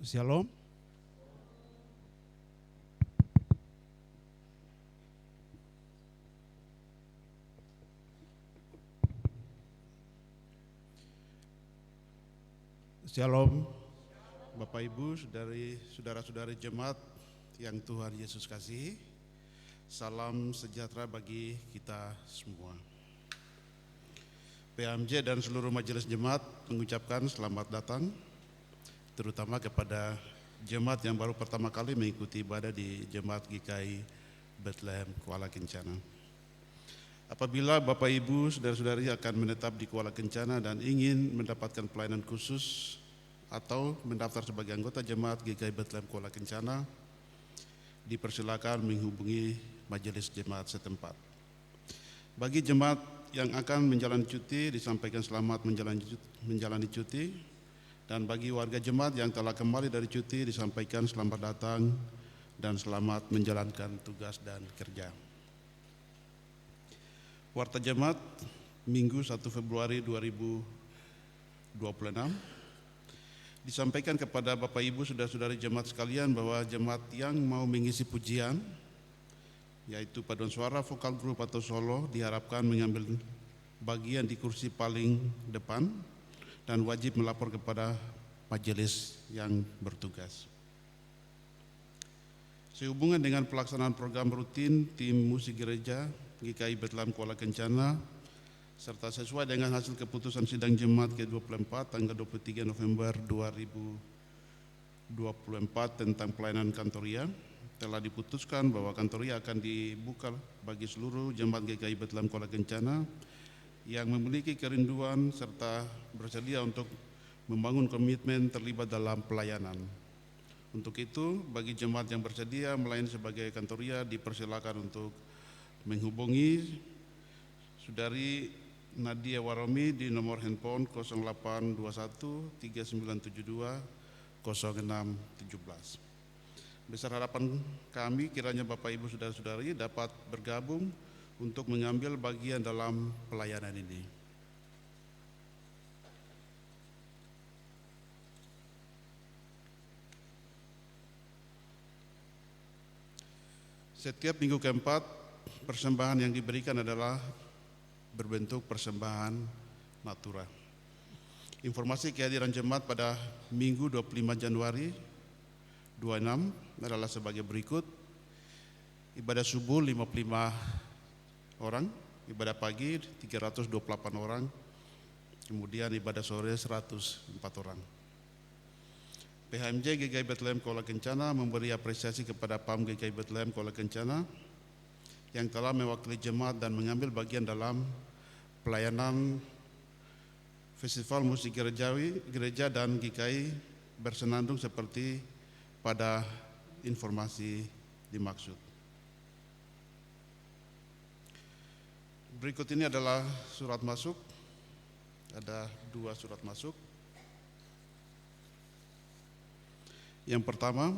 Shalom. Shalom, Bapak Ibu, saudara-saudari jemaat yang Tuhan Yesus kasihi. Salam sejahtera bagi kita semua. PMJ dan seluruh majelis jemaat mengucapkan selamat datang, terutama kepada jemaat yang baru pertama kali mengikuti ibadah di Jemaat GKI Bethlehem Kuala Kencana. Apabila Bapak Ibu, saudara-saudari akan menetap di Kuala Kencana dan ingin mendapatkan pelayanan khusus atau mendaftar sebagai anggota Jemaat GKI Bethlehem Kuala Kencana, dipersilakan menghubungi majelis jemaat setempat. Bagi jemaat yang akan menjalani cuti, disampaikan selamat menjalani cuti, dan bagi warga jemaat yang telah kembali dari cuti, disampaikan selamat datang dan selamat menjalankan tugas dan kerja. Warta Jemaat Minggu 1 Februari 2026 disampaikan kepada Bapak Ibu, saudara-saudari jemaat sekalian bahwa jemaat yang mau mengisi pujian, yaitu paduan suara, vokal grup atau solo, diharapkan mengambil bagian di kursi paling depan dan wajib melapor kepada majelis yang bertugas. Sehubungan dengan pelaksanaan program rutin tim musik gereja GKI Bethlehem Kuala Kencana, serta sesuai dengan hasil keputusan sidang jemaat ke-24 tanggal 23 November 2024 tentang pelayanan kantoria, telah diputuskan bahwa kantoria akan dibuka bagi seluruh jemaat GKI Bethlehem Kuala Kencana yang memiliki kerinduan serta bersedia untuk membangun komitmen terlibat dalam pelayanan. Untuk itu, bagi jemaat yang bersedia melayani sebagai kantoria, dipersilakan untuk menghubungi Saudari Nadia Waromi di nomor handphone 0821 3972 0617. Besar harapan kami kiranya Bapak Ibu saudara-saudari dapat bergabung untuk mengambil bagian dalam pelayanan ini. Setiap minggu keempat, persembahan yang diberikan adalah berbentuk persembahan natura. Informasi kehadiran jemaat pada Minggu 25 Januari 26 adalah sebagai berikut. Ibadah subuh 55 orang, ibadah pagi 328 orang, kemudian ibadah sore 104 orang. PHMJ GKI Bethlehem Kuala Kencana memberi apresiasi kepada PAM GKI Bethlehem Kuala Kencana yang telah mewakili jemaat dan mengambil bagian dalam pelayanan Festival Musik Gereja dan GKI bersenandung seperti pada informasi dimaksud. Berikut ini adalah surat masuk. Ada 2 surat masuk. Yang pertama,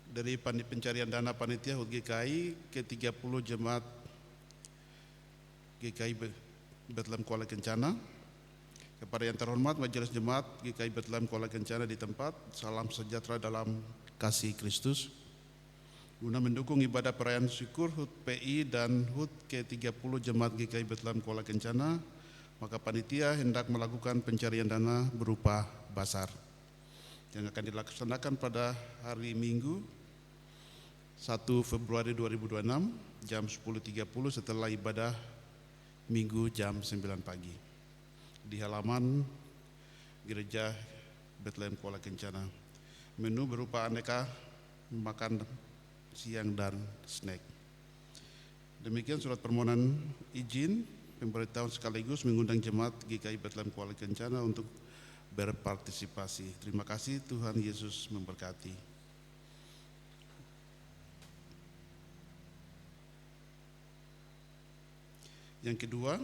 dari pencarian dana panitia HUT GKI ke-30 jemaat GKI Bethlehem Kuala Kencana. Kepada yang terhormat majelis jemaat GKI Bethlehem Kuala Kencana di tempat, salam sejahtera dalam kasih Kristus. Guna mendukung ibadah perayaan syukur HUT PI dan HUT ke-30 jemaat GKI Bethlehem Kuala Kencana, maka panitia hendak melakukan pencarian dana berupa basar yang akan dilaksanakan pada hari Minggu 1 Februari 2026 jam 10.30 setelah ibadah Minggu jam 9 pagi di halaman Gereja Bethlehem Kuala Kencana. Menu berupa aneka makan siang dan snack. Demikian surat permohonan izin pemberitahuan sekaligus mengundang jemaat GKI Bethlehem Kuala Kencana untuk berpartisipasi. Terima kasih, Tuhan Yesus memberkati. Yang kedua,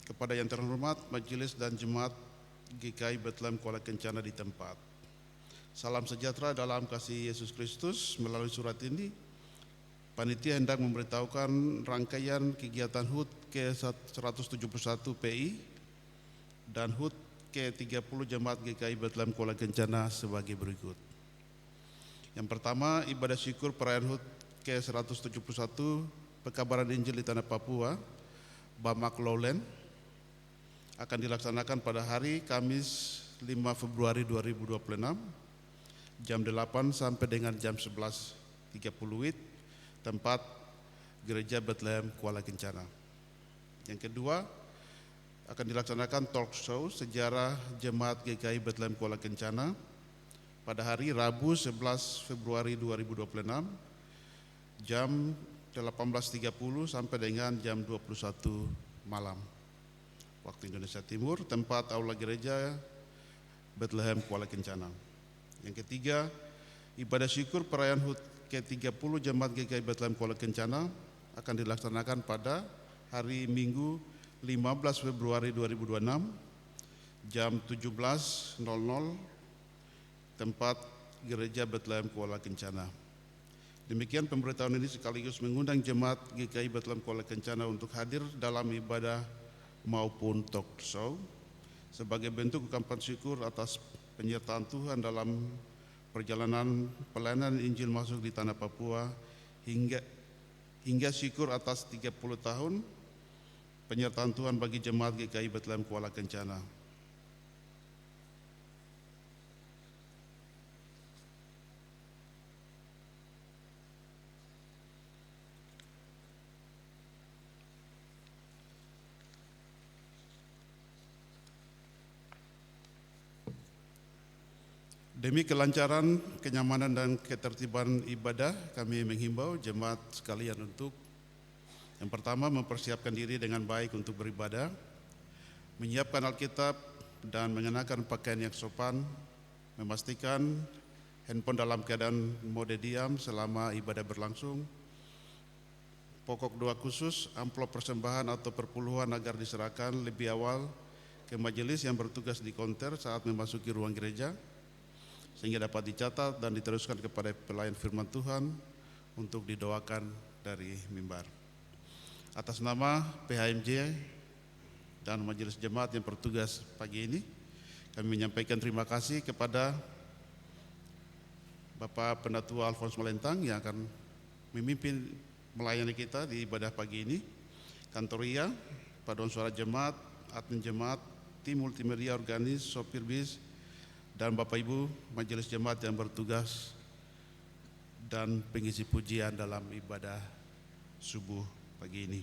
kepada yang terhormat majelis dan jemaat GKI Bethlehem Kuala Kencana di tempat, salam sejahtera dalam kasih Yesus Kristus. Melalui surat ini Panitia hendak memberitahukan rangkaian kegiatan HUT ke-171 PI dan HUT ke-30 Jemaat GKI Bethlehem Kuala Kencana sebagai berikut. Yang pertama, ibadah syukur perayaan HUT ke-171 Pekabaran Injil di Tanah Papua, Bamak Lowland, akan dilaksanakan pada hari Kamis 5 Februari 2026 jam 8 sampai dengan jam 11.30 WIB, tempat Gereja Bethlehem Kuala Kencana. Yang kedua, akan dilaksanakan talk show sejarah Jemaat GKI Bethlehem Kuala Kencana pada hari Rabu 11 Februari 2026 jam 18.30 sampai dengan jam 21 malam waktu Indonesia Timur, tempat Aula Gereja Bethlehem Kuala Kencana. Yang ketiga, ibadah syukur perayaan HUT ke-30 Jemaat GKI Bethlehem Kuala Kencana akan dilaksanakan pada hari Minggu 15 Februari 2026 jam 17.00 tempat Gereja Bethlehem Kuala Kencana. Demikian pemberitahuan ini sekaligus mengundang Jemaat GKI Bethlehem Kuala Kencana untuk hadir dalam ibadah maupun talk show sebagai bentuk ungkapan syukur atas penyertaan Tuhan dalam perjalanan pelayanan Injil masuk di Tanah Papua hingga syukur atas 30 tahun penyertaan Tuhan bagi Jemaat GKI Bethlehem Kuala Kencana. Demi kelancaran, kenyamanan dan ketertiban ibadah, kami menghimbau jemaat sekalian untuk yang pertama mempersiapkan diri dengan baik untuk beribadah, menyiapkan Alkitab dan mengenakan pakaian yang sopan, memastikan handphone dalam keadaan mode diam selama ibadah berlangsung, pokok doa khusus, amplop persembahan atau perpuluhan agar diserahkan lebih awal ke majelis yang bertugas di konter saat memasuki ruang gereja, sehingga dapat dicatat dan diteruskan kepada pelayan firman Tuhan untuk didoakan dari mimbar. Atas nama PHMJ dan Majelis Jemaat yang bertugas pagi ini, kami menyampaikan terima kasih kepada Bapak Pendatua Alphonse Malentang yang akan memimpin melayani kita di ibadah pagi ini, Kantoria, Paduan Suara Jemaat, Admin Jemaat, Tim Multimedia Organis, Sopir Bis, dan Bapak Ibu Majelis Jemaat yang bertugas dan pengisi pujian dalam ibadah subuh pagi ini.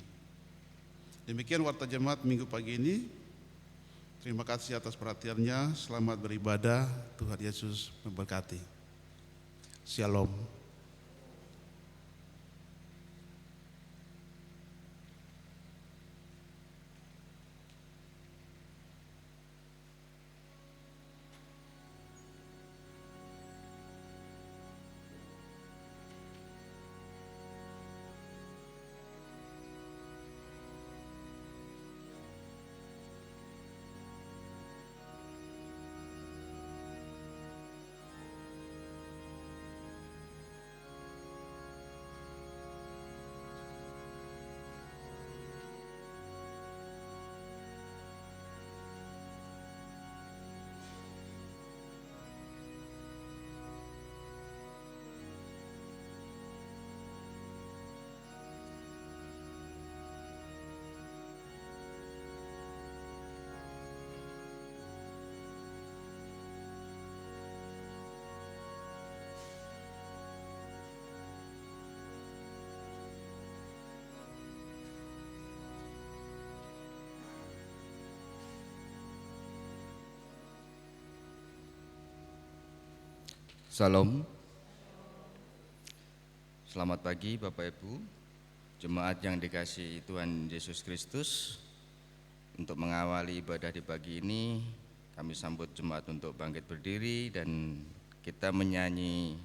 Demikian warta jemaat minggu pagi ini. Terima kasih atas perhatiannya. Selamat beribadah. Tuhan Yesus memberkati. Shalom. Salam. Selamat pagi Bapak Ibu, jemaat yang dikasihi Tuhan Yesus Kristus. Untuk mengawali ibadah di pagi ini, kami sambut jemaat untuk bangkit berdiri dan kita menyanyi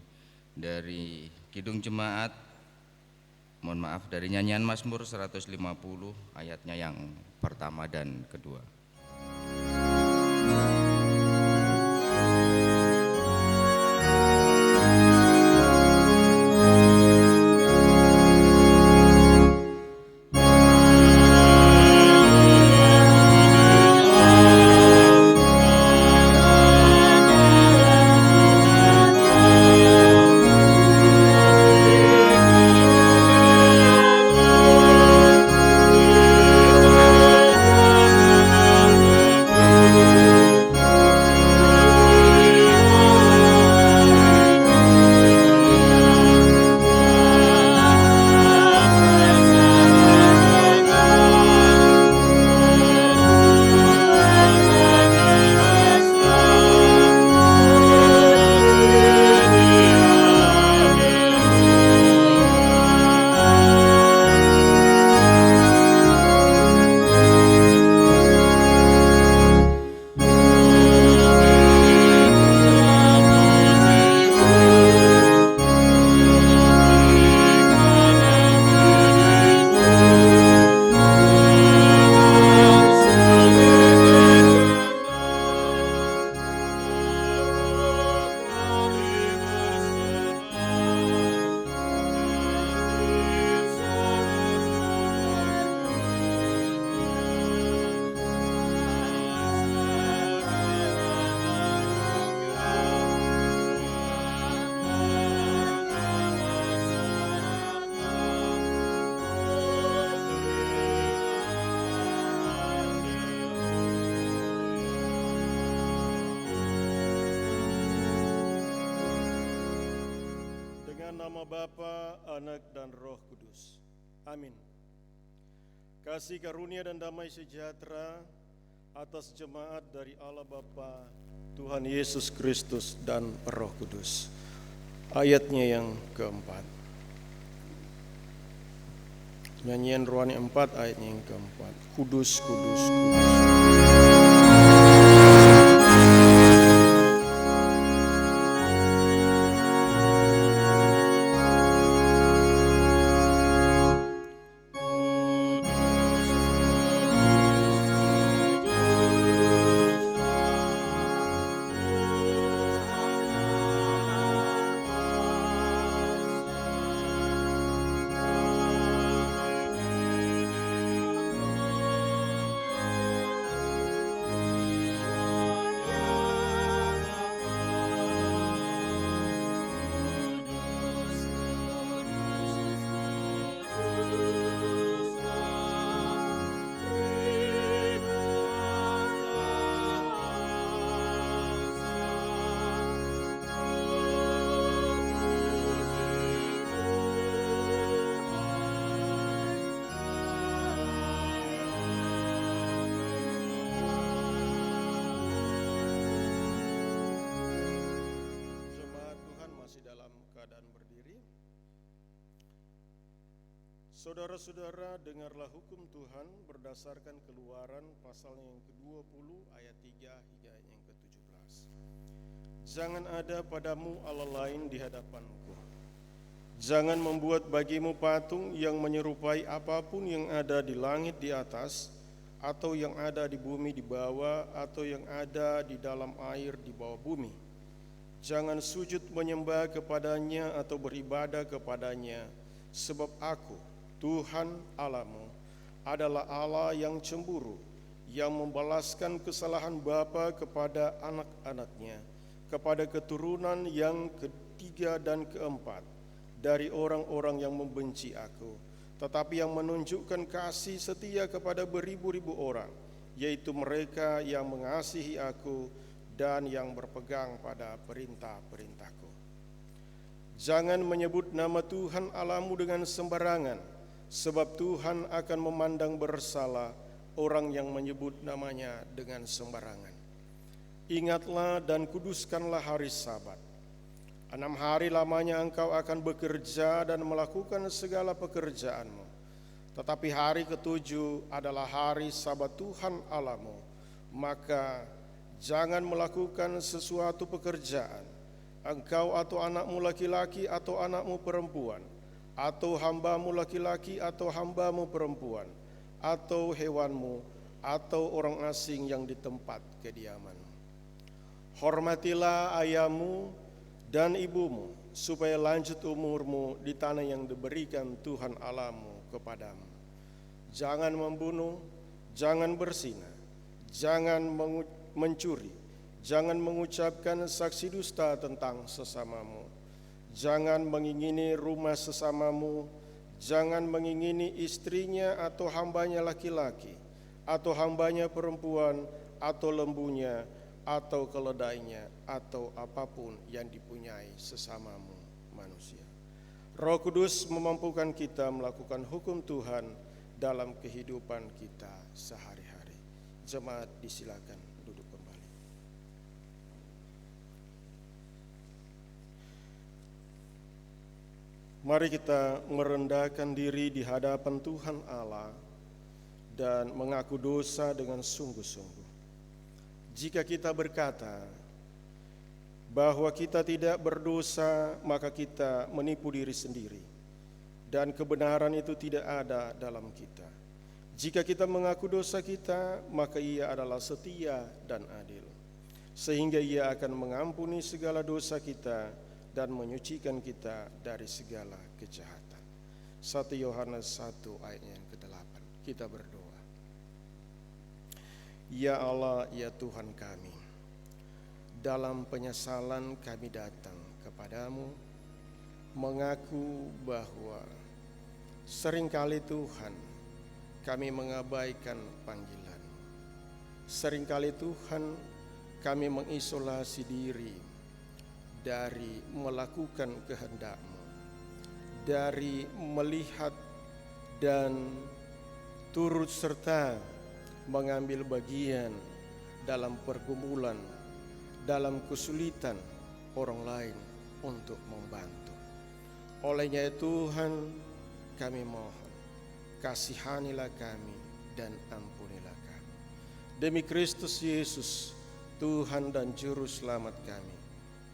dari Kidung Jemaat, dari nyanyian Mazmur 150 ayatnya yang pertama dan kedua. Dengan nama Bapa, Anak, dan Roh Kudus. Amin. Kasih karunia dan damai sejahtera atas jemaat dari Allah Bapa, Tuhan Yesus Kristus, dan Roh Kudus. Ayatnya yang keempat. Nyanyian rohani 4 ayatnya yang keempat. Kudus, kudus, kudus. Saudara-saudara, dengarlah hukum Tuhan berdasarkan Keluaran pasalnya yang ke-20 ayat 3 hingga yang ke-17. Jangan ada padamu Allah lain di hadapanku. Jangan membuat bagimu patung yang menyerupai apapun yang ada di langit di atas, atau yang ada di bumi di bawah, atau yang ada di dalam air di bawah bumi. Jangan sujud menyembah kepadanya atau beribadah kepadanya, sebab Aku, Tuhan Allahmu, adalah Allah yang cemburu, yang membalaskan kesalahan bapa kepada anak-anaknya, kepada keturunan yang ketiga dan keempat dari orang-orang yang membenci Aku, tetapi yang menunjukkan kasih setia kepada beribu-ribu orang, yaitu mereka yang mengasihi Aku dan yang berpegang pada perintah-perintah-Ku. Jangan menyebut nama Tuhan Allahmu dengan sembarangan, sebab Tuhan akan memandang bersalah orang yang menyebut namanya dengan sembarangan. Ingatlah dan kuduskanlah hari Sabat. 6 hari lamanya engkau akan bekerja dan melakukan segala pekerjaanmu. Tetapi hari ke-7 adalah hari Sabat Tuhan Allahmu. Maka jangan melakukan sesuatu pekerjaan, engkau atau anakmu laki-laki atau anakmu perempuan, atau hambamu laki-laki atau hambamu perempuan, atau hewanmu, atau orang asing yang di tempat kediamanmu. Hormatilah ayahmu dan ibumu, supaya lanjut umurmu di tanah yang diberikan Tuhan Allahmu kepadamu. Jangan membunuh, jangan berzina, jangan mencuri, jangan mengucapkan saksi dusta tentang sesamamu. Jangan mengingini rumah sesamamu, jangan mengingini istrinya atau hambanya laki-laki, atau hambanya perempuan, atau lembunya, atau keledainya, atau apapun yang dipunyai sesamamu manusia. Roh Kudus memampukan kita melakukan hukum Tuhan dalam kehidupan kita sehari-hari. Jemaat disilakan duduk kembali. Mari kita merendahkan diri di hadapan Tuhan Allah dan mengaku dosa dengan sungguh-sungguh. Jika kita berkata bahwa kita tidak berdosa, maka kita menipu diri sendiri, dan kebenaran itu tidak ada dalam kita. Jika kita mengaku dosa kita, maka Ia adalah setia dan adil, sehingga Ia akan mengampuni segala dosa kita dan menyucikan kita dari segala kejahatan. 1 Yohanes 1 ayat yang ke-8. Kita berdoa. Ya Allah, ya Tuhan kami, dalam penyesalan kami datang kepadamu, mengaku bahwa seringkali Tuhan kami mengabaikan panggilan-Mu. Seringkali Tuhan kami mengisolasi diri dari melakukan kehendak-Mu. dari melihat dan turut serta mengambil bagian dalam pergumulan, dalam kesulitan orang lain untuk membantu. Olehnya Tuhan, kami mohon, kasihanilah kami dan ampunilah kami. Demi Kristus Yesus, Tuhan dan Juru Selamat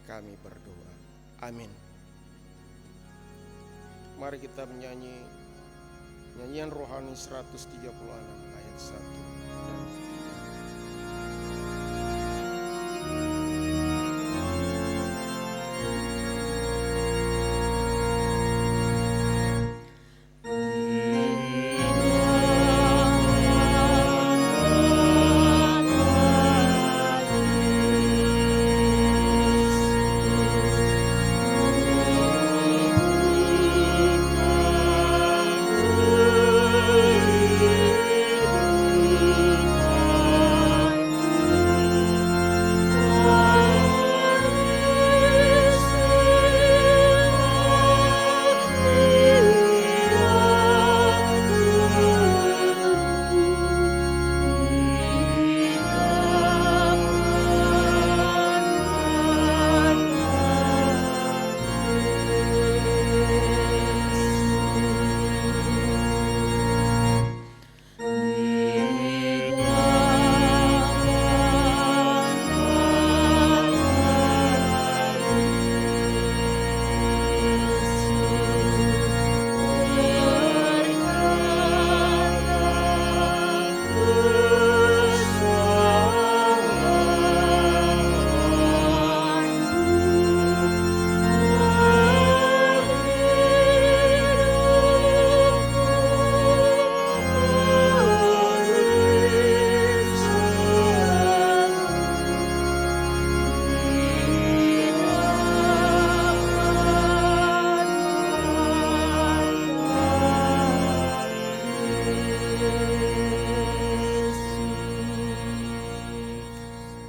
kami berdoa. Amin. Mari kita menyanyi nyanyian rohani 136 ayat 1 dan 3.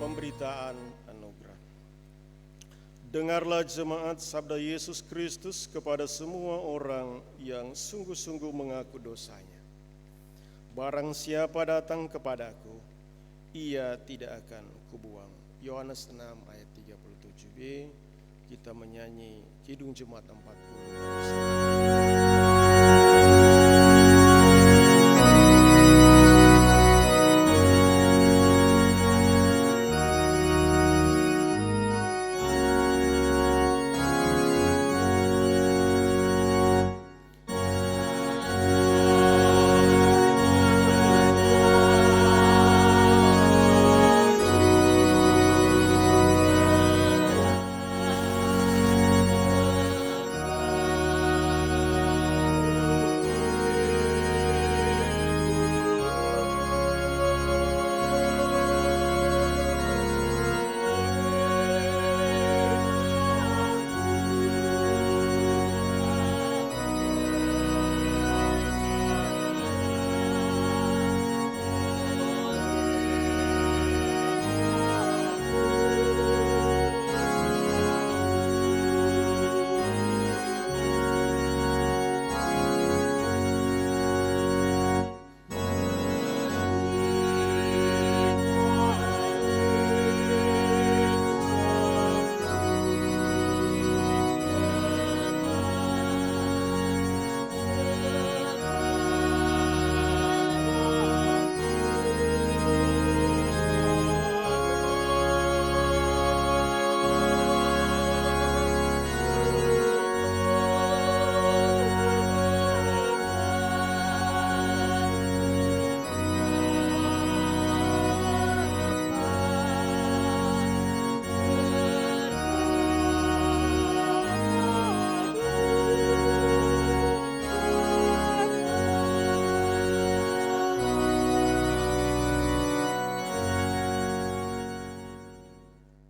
Pemberitaan anugerah. Dengarlah jemaat sabda Yesus Kristus kepada semua orang yang sungguh-sungguh mengaku dosanya. Barang siapa datang kepadaku, ia tidak akan kubuang. Yohanes 6 ayat 37b. Kita menyanyi Kidung Jemaat 40.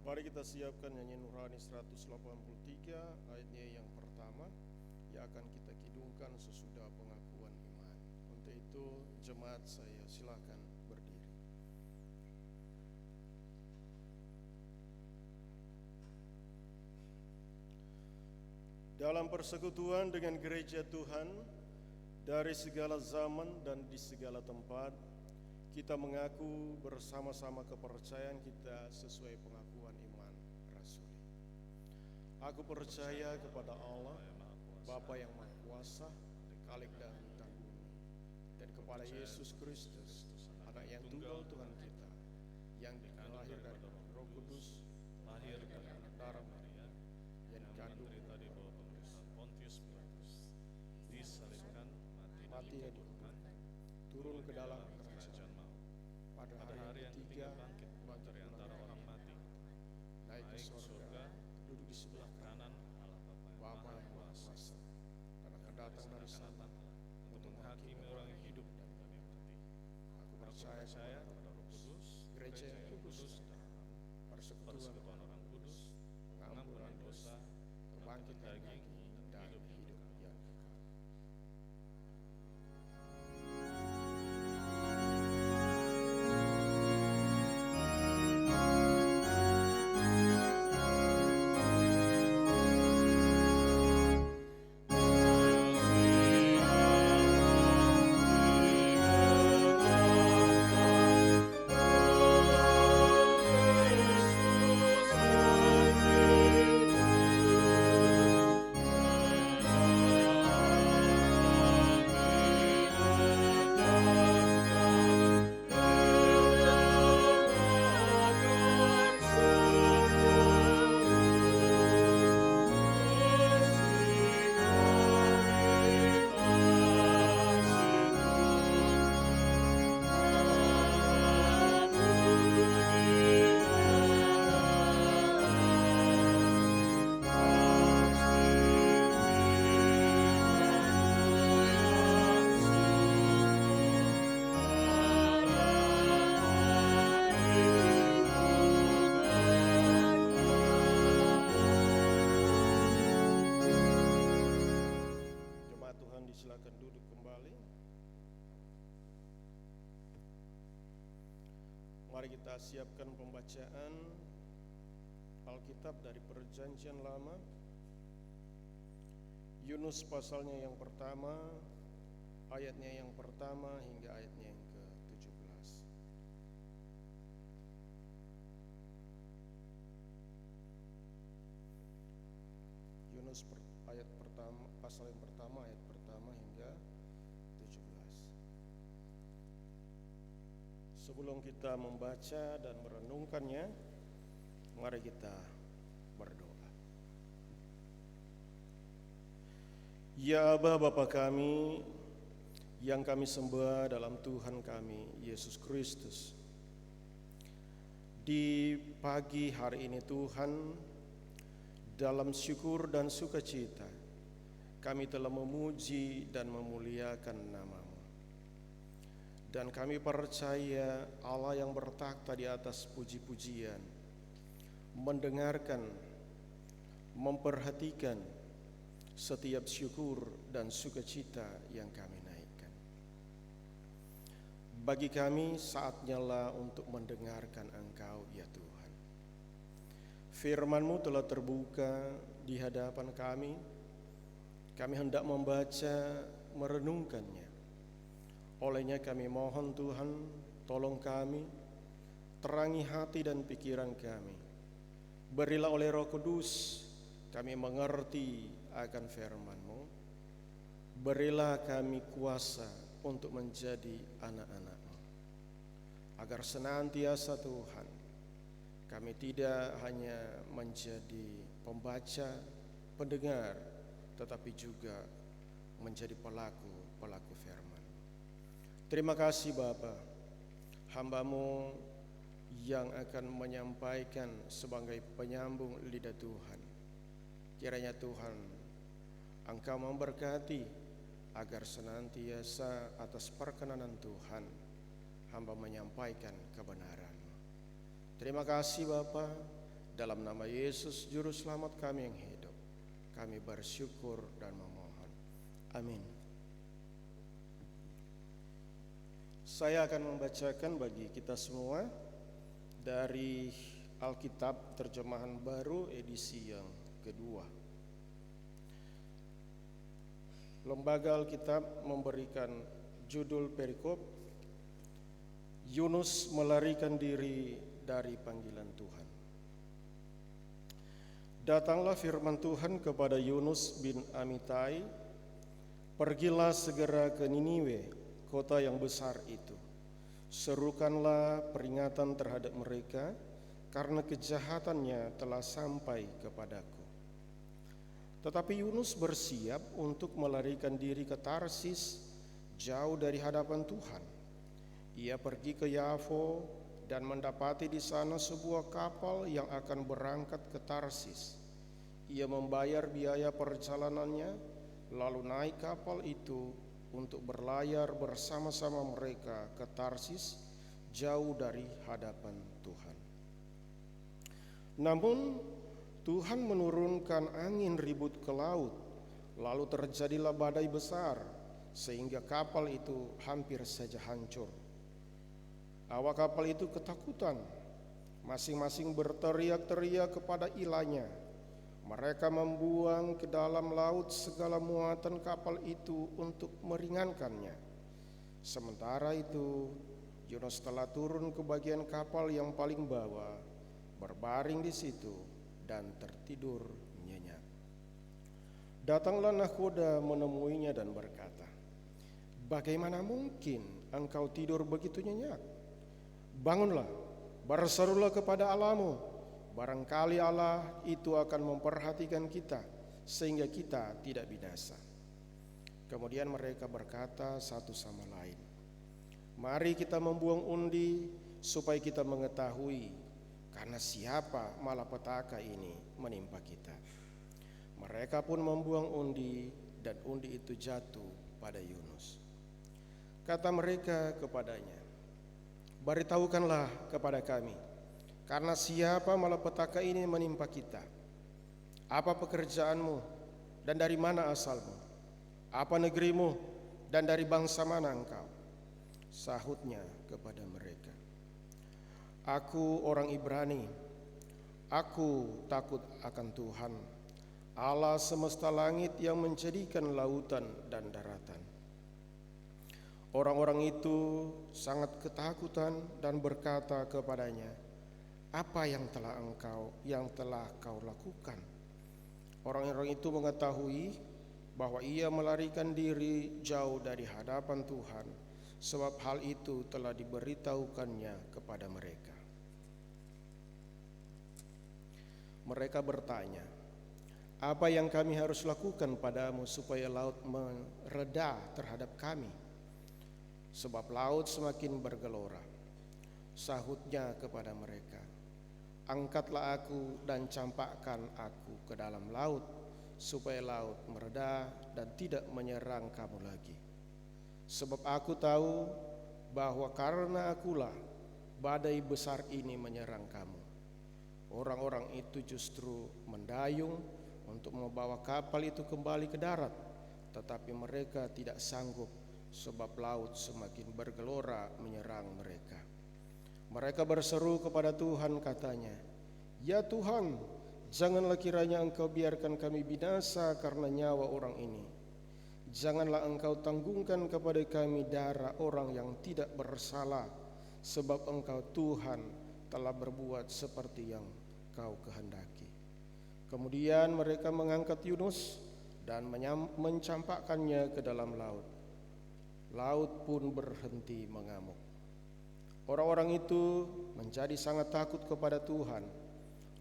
Mari kita siapkan nyanyian Nurani 183 ayatnya yang pertama yang akan kita kidungkan sesudah pengakuan iman. Untuk itu jemaat saya silakan berdiri. dalam persekutuan dengan gereja Tuhan dari segala zaman dan di segala tempat, kita mengaku bersama-sama kepercayaan kita sesuai pengakuan iman rasuli. Aku percaya kepada Allah, Bapa yang Maha Kuasa, Khalik dan Tanggung, dan kepada Yesus Kristus, Anak yang tunggal Tuhan kita, yang lahir dari Roh Kudus, lahir dari darah Maria, yang dikandung dari Pontius Pilatus, disalibkan, mati dan dikuburkan, turun ke dalam kerajaan maut. Pada hari yang ketiga bangkit dari antara orang mati, naik ke surga, duduk di sebelah kanan Allah Bapa yang Maha Kuasa, dan akan datang dari sana untuk menghakimi orang yang hidup dan orang yang mati. Aku percaya kepada Roh Kudus, gereja yang kudus, persekutuan orang kudus, pengampunan dosa, kebangkitan lagi, dan hidup yang kekal. Silakan duduk kembali. Mari kita siapkan pembacaan Alkitab dari Perjanjian Lama. Yunus pasalnya yang pertama, ayatnya yang pertama hingga ayatnya yang ke-17. Yunus ayat pertama, pasal yang pertama, ayat pertama hingga 17. Sebelum kita membaca dan merenungkannya, mari kita berdoa. Ya Aba Bapa kami, yang kami sembah dalam Tuhan kami, Yesus Kristus. Di pagi hari ini Tuhan, dalam syukur dan sukacita, kami telah memuji dan memuliakan nama-Mu. Dan kami percaya Allah yang bertakhta di atas puji-pujian, mendengarkan, memperhatikan setiap syukur dan sukacita yang kami naikkan. Bagi kami saatnya lah untuk mendengarkan Engkau ya Tuhan. Firman-Mu telah terbuka di hadapan kami. Kami hendak membaca, merenungkannya. Olehnya kami mohon Tuhan, tolong kami, terangi hati dan pikiran kami. Berilah oleh Roh Kudus kami mengerti akan firman-Mu. Berilah kami kuasa untuk menjadi anak-anak-Mu. Agar senantiasa Tuhan, kami tidak hanya menjadi pembaca, pendengar, tetapi juga menjadi pelaku firman. Terima kasih Bapa, hamba-Mu yang akan menyampaikan sebagai penyambung lidah Tuhan. Kiranya Tuhan, Engkau memberkati agar senantiasa atas perkenanan Tuhan, hamba menyampaikan kebenaran. Terima kasih Bapa, dalam nama Yesus Juru Selamat kami yang hidup, kami bersyukur dan memohon. Amin. Saya akan membacakan bagi kita semua dari Alkitab terjemahan baru edisi yang kedua. Lembaga Alkitab memberikan judul perikop, Yunus melarikan diri dari panggilan Tuhan. Datanglah firman Tuhan kepada Yunus bin Amitai, pergilah segera ke Niniwe, kota yang besar itu. Serukanlah peringatan terhadap mereka, karena kejahatannya telah sampai kepadaku. Tetapi Yunus bersiap untuk melarikan diri ke Tarsis, jauh dari hadapan Tuhan. Ia pergi ke Yafo dan mendapati di sana sebuah kapal yang akan berangkat ke Tarsis. Ia membayar biaya perjalanannya, lalu naik kapal itu untuk berlayar bersama-sama mereka ke Tarsis, jauh dari hadapan Tuhan. Namun Tuhan menurunkan angin ribut ke laut, lalu terjadilah badai besar, sehingga kapal itu hampir saja hancur. Awak kapal itu ketakutan, masing-masing berteriak-teriak kepada ilahnya. Mereka membuang ke dalam laut segala muatan kapal itu untuk meringankannya. Sementara itu, Yunus telah turun ke bagian kapal yang paling bawah, berbaring di situ dan tertidur nyenyak. Datanglah nahkoda menemuinya dan berkata, "Bagaimana mungkin engkau tidur begitu nyenyak? Bangunlah, berserulah kepada Allahmu. Barangkali Allah itu akan memperhatikan kita, sehingga kita tidak binasa." Kemudian mereka berkata satu sama lain, "Mari kita membuang undi supaya kita mengetahui karena siapa malapetaka ini menimpa kita." Mereka pun membuang undi, dan undi itu jatuh pada Yunus. Kata mereka kepadanya, "Beritahukanlah kepada kami, karena siapa malapetaka ini menimpa kita? Apa pekerjaanmu dan dari mana asalmu? Apa negerimu dan dari bangsa mana engkau?" Sahutnya kepada mereka, "Aku orang Ibrani. Aku takut akan Tuhan, Allah semesta langit yang menjadikan lautan dan daratan." Orang-orang itu sangat ketakutan dan berkata kepadanya, "Apa yang telah kau lakukan?" Orang-orang itu mengetahui bahwa ia melarikan diri jauh dari hadapan Tuhan, sebab hal itu telah diberitahukannya kepada mereka. Mereka bertanya, "Apa yang kami harus lakukan padamu supaya laut mereda terhadap kami? Sebab laut semakin bergelora." Sahutnya kepada mereka, "Angkatlah aku dan campakkan aku ke dalam laut, supaya laut mereda dan tidak menyerang kamu lagi. Sebab aku tahu bahwa karena akulah badai besar ini menyerang kamu." Orang-orang itu justru mendayung untuk membawa kapal itu kembali ke darat, tetapi mereka tidak sanggup, sebab laut semakin bergelora menyerang mereka. Mereka berseru kepada Tuhan, katanya, "Ya Tuhan, janganlah kiranya Engkau biarkan kami binasa karena nyawa orang ini. Janganlah Engkau tanggungkan kepada kami darah orang yang tidak bersalah, sebab Engkau Tuhan telah berbuat seperti yang Kau kehendaki." Kemudian mereka mengangkat Yunus dan mencampakkannya ke dalam laut. Laut pun berhenti mengamuk. Orang-orang itu menjadi sangat takut kepada Tuhan,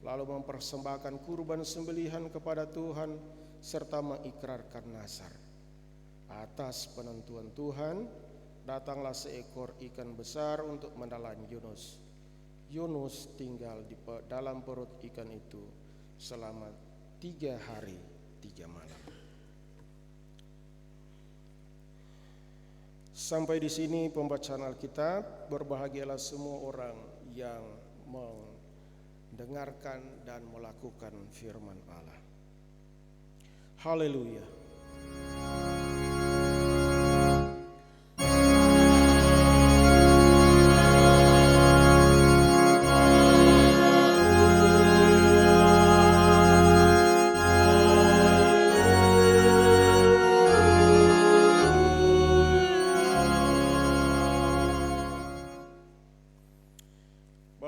lalu mempersembahkan kurban sembelihan kepada Tuhan serta mengikrarkan nazar. Atas penentuan Tuhan, datanglah seekor ikan besar untuk menelan Yunus. Yunus tinggal di dalam perut ikan itu selama 3 hari 3 malam. Sampai di sini pembacaan Alkitab. Berbahagialah semua orang yang mendengarkan dan melakukan firman Allah. Haleluya.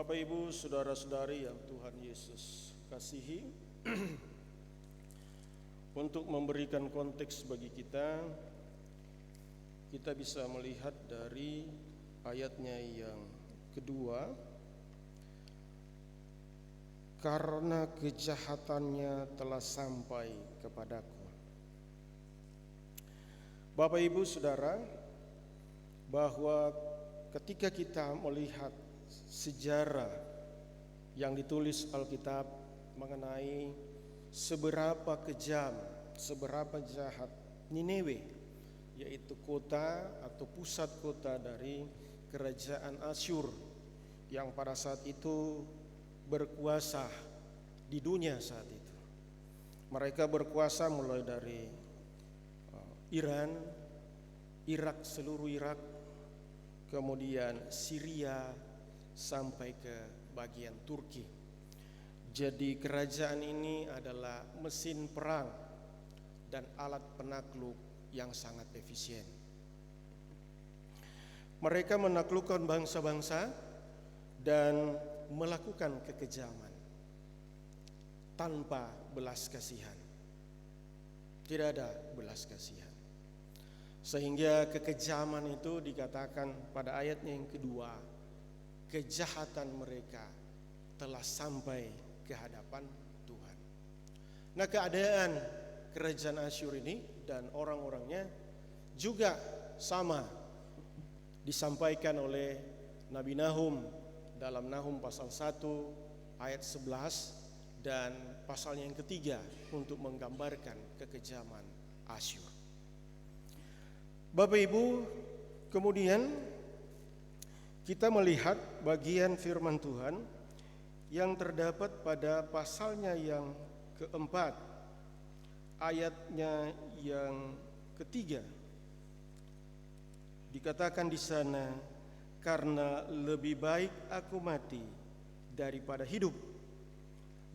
Bapak, Ibu, saudara-saudari yang Tuhan Yesus kasihi, untuk memberikan konteks bagi kita bisa melihat dari ayatnya yang kedua. Karena kejahatannya telah sampai kepadaku. Bapak, Ibu, Saudara, bahwa ketika kita melihat sejarah yang ditulis Alkitab mengenai seberapa kejam, seberapa jahat Niniwe, yaitu kota atau pusat kota dari kerajaan Asyur yang pada saat itu berkuasa di dunia saat itu. Mereka berkuasa mulai dari Iran, Irak, seluruh Irak, kemudian Syria sampai ke bagian Turki. Jadi kerajaan ini adalah mesin perang dan alat penakluk yang sangat efisien. Mereka menaklukkan bangsa-bangsa dan melakukan kekejaman tanpa belas kasihan. Tidak ada belas kasihan. Sehingga kekejaman itu dikatakan pada ayatnya yang kedua, kejahatan mereka telah sampai ke hadapan Tuhan. Nah, keadaan kerajaan Asyur ini dan orang-orangnya juga sama disampaikan oleh Nabi Nahum dalam Nahum pasal 1 ayat 11 dan pasal yang ketiga untuk menggambarkan kekejaman Asyur. Bapak, Ibu, kemudian kita melihat bagian firman Tuhan yang terdapat pada pasalnya yang keempat, ayatnya yang ketiga. Dikatakan di sana, karena lebih baik aku mati daripada hidup.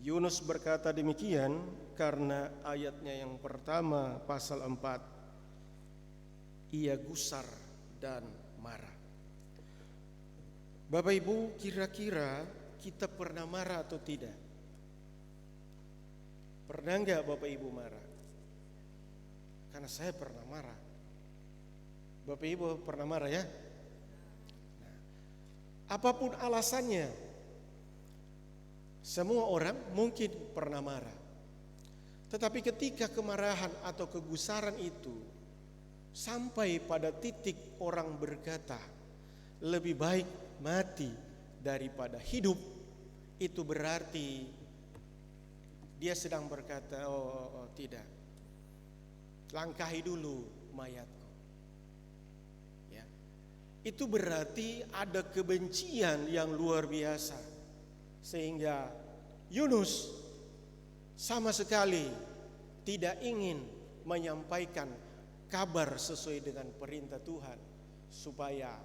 Yunus berkata demikian karena ayatnya yang pertama pasal 4, ia gusar dan marah. Bapak, Ibu, kira-kira kita pernah marah atau tidak? Pernah enggak Bapak, Ibu marah? Karena saya pernah marah. Bapak, Ibu pernah marah ya? Apapun alasannya, semua orang mungkin pernah marah. Tetapi ketika kemarahan atau kegusaran itu sampai pada titik orang berkata, lebih baik mati daripada hidup, itu berarti dia sedang berkata, oh tidak, langkahi dulu mayatku. Itu berarti ada kebencian yang luar biasa. Sehingga Yunus sama sekali tidak ingin menyampaikan kabar sesuai dengan perintah Tuhan, supaya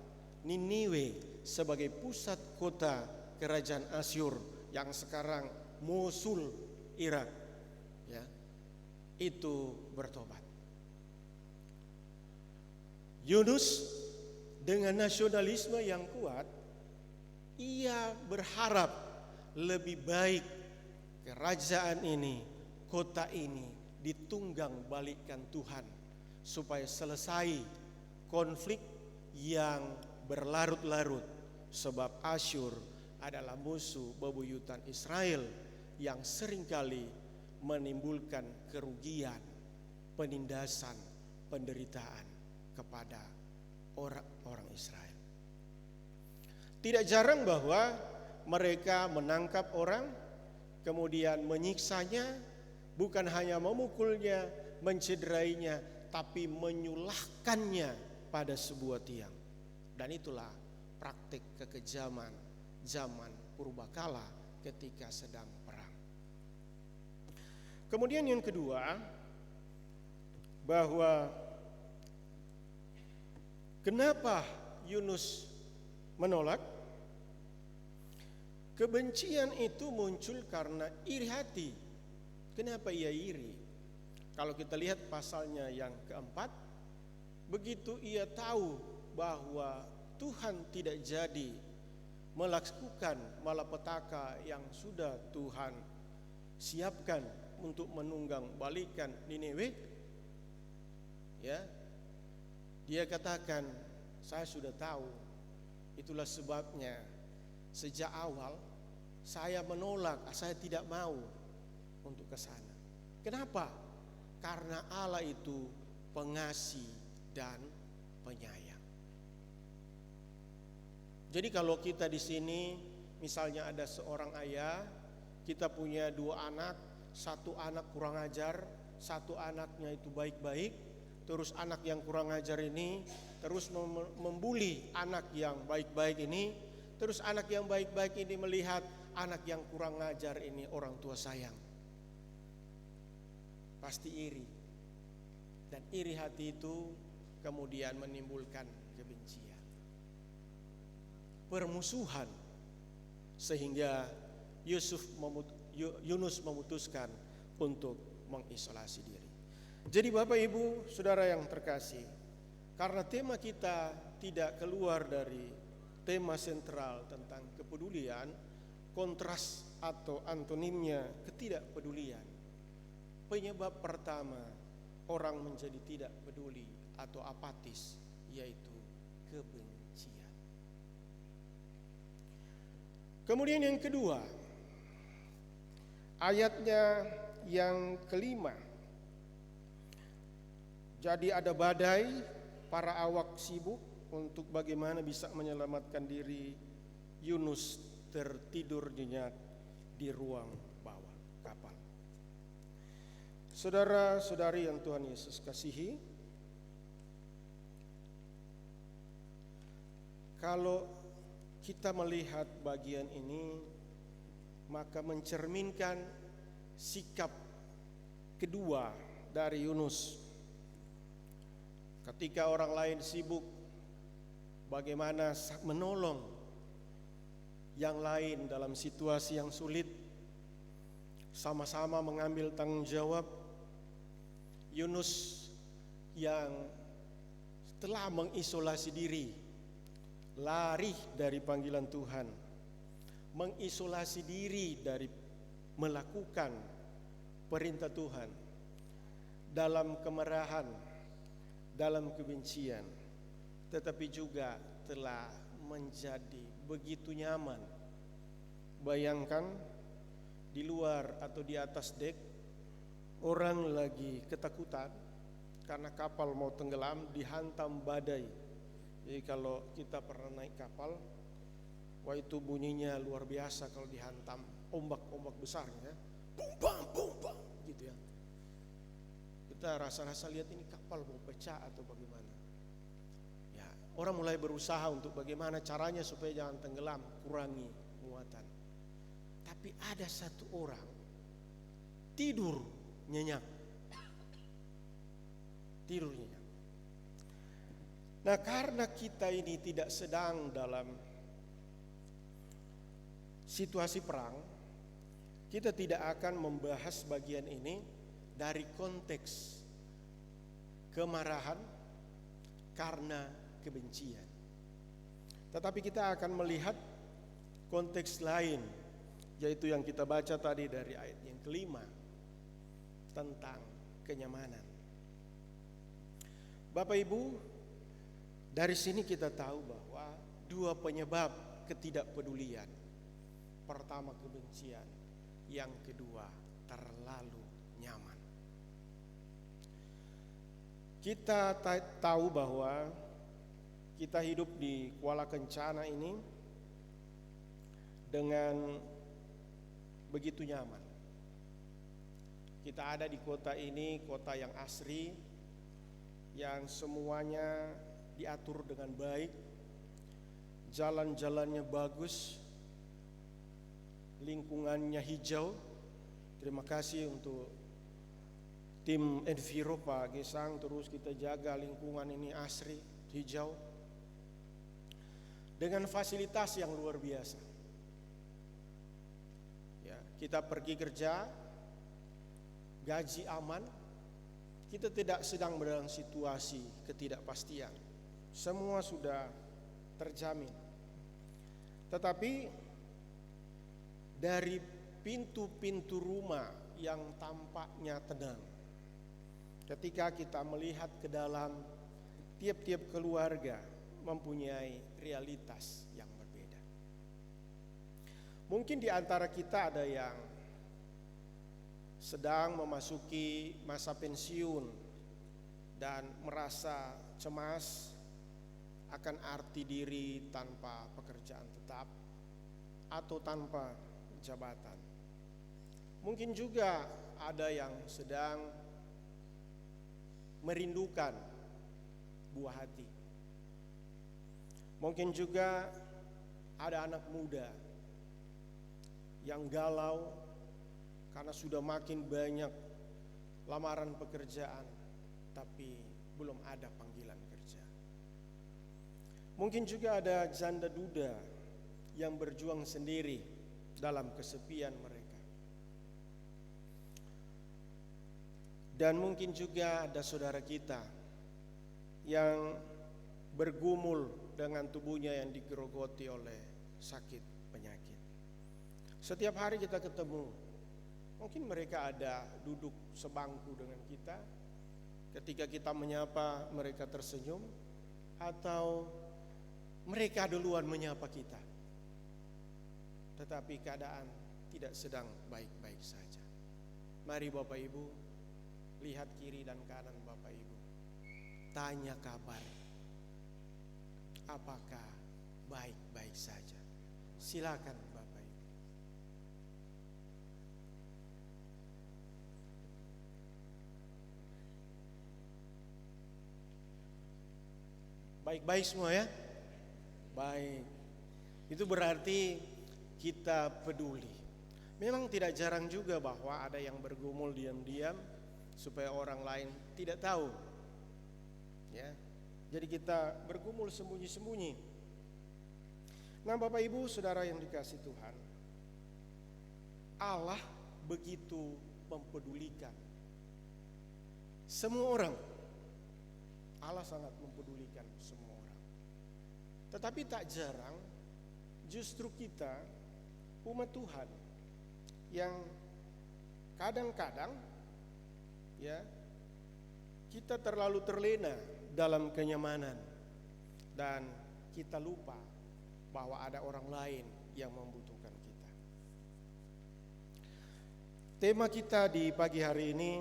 Niniwe sebagai pusat kota kerajaan Asyur yang sekarang Mosul, Irak, ya, itu bertobat. Yunus dengan nasionalisme yang kuat, ia berharap lebih baik kerajaan ini, kota ini ditunggang balikkan Tuhan, supaya selesai konflik yang berlarut-larut. Sebab Asyur adalah musuh bebuyutan Israel yang seringkali menimbulkan kerugian, penindasan, penderitaan kepada orang-orang Israel. Tidak jarang bahwa mereka menangkap orang, kemudian menyiksanya, bukan hanya memukulnya, mencederainya, tapi menyulahkannya pada sebuah tiang. Dan itulah praktik kekejaman zaman purbakala ketika sedang perang. Kemudian yang kedua, bahwa kenapa Yunus menolak? Kebencian itu muncul karena iri hati. Kenapa ia iri? Kalau kita lihat pasalnya yang keempat, begitu ia tahu bahwa Tuhan tidak jadi melakukan malapetaka yang sudah Tuhan siapkan untuk menunggang balikan Niniwe, ya, dia katakan, saya sudah tahu, itulah sebabnya sejak awal saya menolak, saya tidak mau untuk ke sana. Kenapa? Karena Allah itu pengasih dan penyayang. Jadi kalau kita di sini misalnya ada seorang ayah, kita punya 2 anak, 1 anak kurang ajar, 1 anaknya itu baik-baik, terus anak yang kurang ajar ini terus membuli anak yang baik-baik ini, terus anak yang baik-baik ini melihat anak yang kurang ajar ini orang tua sayang, pasti iri. Dan iri hati itu kemudian menimbulkan kebencian, permusuhan, sehingga Yunus memutuskan untuk mengisolasi diri. Jadi Bapak Ibu Saudara yang terkasih, karena tema kita tidak keluar dari tema sentral tentang kepedulian, kontras atau antonimnya ketidakpedulian. Penyebab pertama orang menjadi tidak peduli atau apatis yaitu kebencian. Kemudian yang kedua, ayatnya yang kelima. Jadi ada badai, para awak sibuk untuk bagaimana bisa menyelamatkan diri. Yunus tertidur nyenyak di ruang bawah kapal. Saudara-saudari yang Tuhan Yesus kasihi, kalau kita melihat bagian ini, maka mencerminkan sikap kedua dari Yunus. Ketika orang lain sibuk bagaimana menolong yang lain dalam situasi yang sulit, sama-sama mengambil tanggung jawab, Yunus yang telah mengisolasi diri, lari dari panggilan Tuhan, mengisolasi diri dari melakukan perintah Tuhan, dalam kemarahan, dalam kebencian, tetapi juga telah menjadi begitu nyaman. Bayangkan di luar atau di atas dek, orang lagi ketakutan karena kapal mau tenggelam, dihantam badai. Jadi kalau kita pernah naik kapal, wah itu bunyinya luar biasa kalau dihantam ombak-ombak besar, ya, bum bam gitu ya. Kita rasa-rasa lihat ini kapal mau pecah atau bagaimana. Ya, orang mulai berusaha untuk bagaimana caranya supaya jangan tenggelam, kurangi muatan. Tapi ada satu orang tidur nyenyak. Tidur nyenyak. Nah, karena kita ini tidak sedang dalam situasi perang, kita tidak akan membahas bagian ini dari konteks kemarahan karena kebencian. Tetapi kita akan melihat konteks lain, yaitu yang kita baca tadi dari ayat yang kelima tentang kenyamanan. Bapak Ibu, dari sini kita tahu bahwa 2 penyebab ketidakpedulian. Pertama kebencian, yang kedua terlalu nyaman. Kita tahu bahwa kita hidup di Kuala Kencana ini dengan begitu nyaman. Kita ada di kota ini, kota yang asri, yang semuanya diatur dengan baik, jalan-jalannya bagus, lingkungannya hijau. Terima kasih untuk tim Enviro Pak Gesang, terus kita jaga lingkungan ini asri, hijau, dengan fasilitas yang luar biasa. Ya, kita pergi kerja, gaji aman, kita tidak sedang dalam situasi ketidakpastian, semua sudah terjamin. Tetapi dari pintu-pintu rumah yang tampaknya tenang, ketika kita melihat ke dalam, tiap-tiap keluarga mempunyai realitas yang berbeda. Mungkin di antara kita ada yang sedang memasuki masa pensiun dan merasa cemas akan arti diri tanpa pekerjaan tetap atau tanpa jabatan. Mungkin juga ada yang sedang merindukan buah hati. Mungkin juga ada anak muda yang galau karena sudah makin banyak lamaran pekerjaan tapi belum ada panggilan kerja. Mungkin juga ada janda duda yang berjuang sendiri dalam kesepian mereka. Dan mungkin juga ada saudara kita yang bergumul dengan tubuhnya yang digerogoti oleh sakit penyakit. Setiap hari kita ketemu, mungkin mereka ada duduk sebangku dengan kita. Ketika kita menyapa, mereka tersenyum, atau mereka duluan menyapa kita. Tetapi keadaan tidak sedang baik-baik saja. Mari Bapak Ibu, lihat kiri dan kanan Bapak Ibu, tanya kabar, apakah baik-baik saja? Silakan Bapak Ibu. Baik-baik semua ya? Baik. Itu berarti kita peduli. Memang tidak jarang juga bahwa ada yang bergumul diam-diam supaya orang lain tidak tahu. Ya. Jadi kita bergumul sembunyi-sembunyi. Nah, Bapak Ibu, Saudara yang dikasihi Tuhan, Allah begitu mempedulikan semua orang. Allah sangat mempedulikan semua orang. Tetapi tak jarang justru kita, umat Tuhan, yang kadang-kadang ya kita terlalu terlena dalam kenyamanan dan kita lupa bahwa ada orang lain yang membutuhkan kita. Tema kita di pagi hari ini,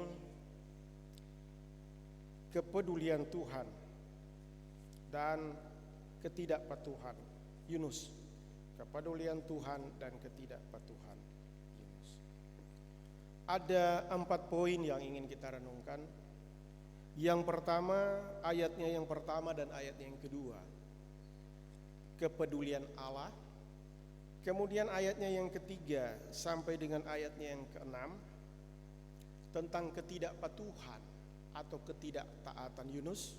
kepedulian Tuhan dan ketidakpatuhan Yunus. Kepedulian Tuhan dan ketidakpatuhan Yunus. Ada 4 poin yang ingin kita renungkan. Yang pertama, ayatnya yang pertama dan ayatnya yang kedua, kepedulian Allah. Kemudian ayatnya yang ketiga sampai dengan ayatnya yang keenam tentang ketidakpatuhan atau ketidaktaatan Yunus.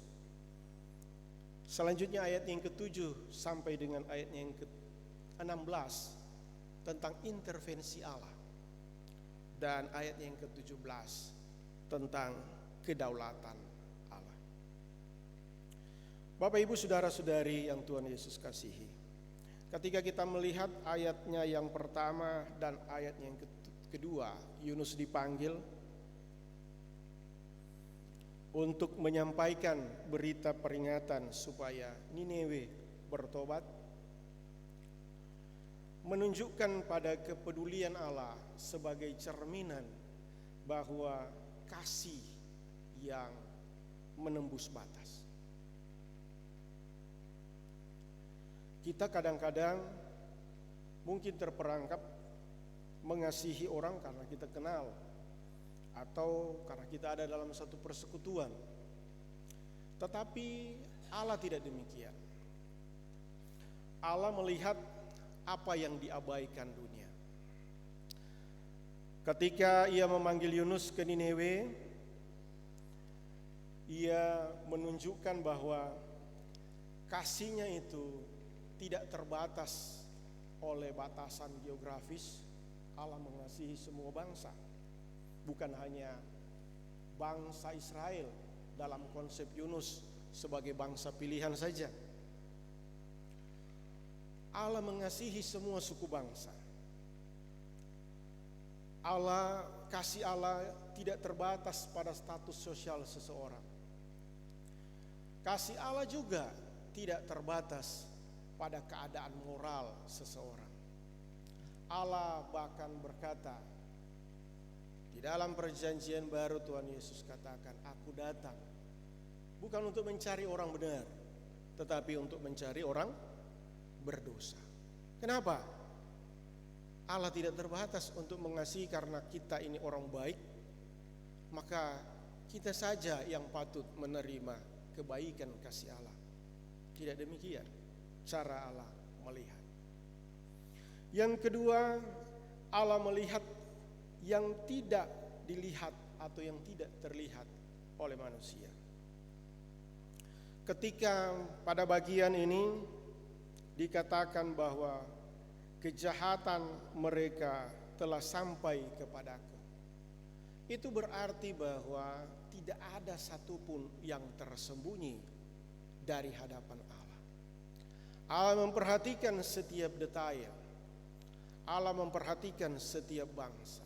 Selanjutnya ayat yang ke-7 sampai dengan ayatnya yang ke-16 tentang intervensi Allah. Dan ayat yang ke-17 tentang kedaulatan Allah. Bapak Ibu saudara-saudari yang Tuhan Yesus kasihi, ketika kita melihat ayatnya yang pertama dan ayatnya yang kedua, Yunus dipanggil untuk menyampaikan berita peringatan supaya Niniwe bertobat, menunjukkan pada kepedulian Allah sebagai cerminan bahwa kasih yang menembus batas. Kita kadang-kadang mungkin terperangkap mengasihi orang karena kita kenal atau karena kita ada dalam satu persekutuan. Tetapi Allah tidak demikian. Allah melihat apa yang diabaikan dunia. Ketika ia memanggil Yunus ke Niniwe, ia menunjukkan bahwa kasihnya itu tidak terbatas oleh batasan geografis. Allah mengasihi semua bangsa, bukan hanya bangsa Israel dalam konsep Yunus sebagai bangsa pilihan saja. Allah mengasihi semua suku bangsa. Kasih Allah tidak terbatas pada status sosial seseorang. Kasih Allah juga tidak terbatas pada keadaan moral seseorang. Allah bahkan berkata, di dalam perjanjian baru Tuhan Yesus katakan, aku datang bukan untuk mencari orang benar, tetapi untuk mencari orang berdosa. Kenapa? Allah tidak terbatas untuk mengasihi karena kita ini orang baik, maka kita saja yang patut menerima kebaikan kasih Allah. Tidak demikian cara Allah melihat. Yang kedua, Allah melihat yang tidak dilihat atau yang tidak terlihat oleh manusia. Ketika pada bagian ini dikatakan bahwa kejahatan mereka telah sampai kepadaku, itu berarti bahwa tidak ada satupun yang tersembunyi dari hadapan Allah. Allah memperhatikan setiap detail. Allah memperhatikan setiap bangsa.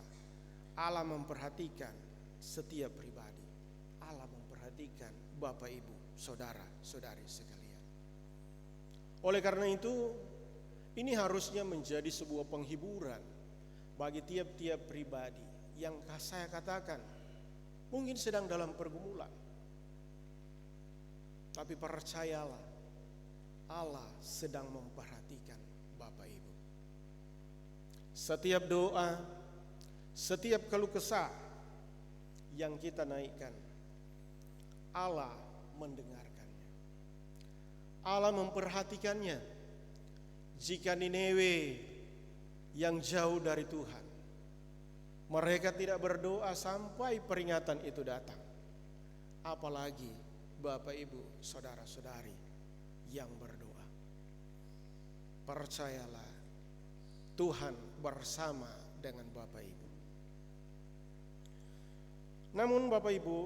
Allah memperhatikan setiap pribadi. Allah memperhatikan Bapak, Ibu, saudara-saudari sekalian. Oleh karena itu, ini harusnya menjadi sebuah penghiburan bagi tiap-tiap pribadi yang saya katakan mungkin sedang dalam pergumulan. Tapi percayalah, Allah sedang memperhatikan Bapak Ibu. Setiap doa, setiap keluh kesah yang kita naikkan, Allah mendengarkannya. Allah memperhatikannya. Jika Niniwe yang jauh dari Tuhan, mereka tidak berdoa sampai peringatan itu datang, apalagi Bapak, Ibu, saudara-saudari yang berdoa. Percayalah, Tuhan bersama dengan Bapak, Ibu. Namun Bapak, Ibu,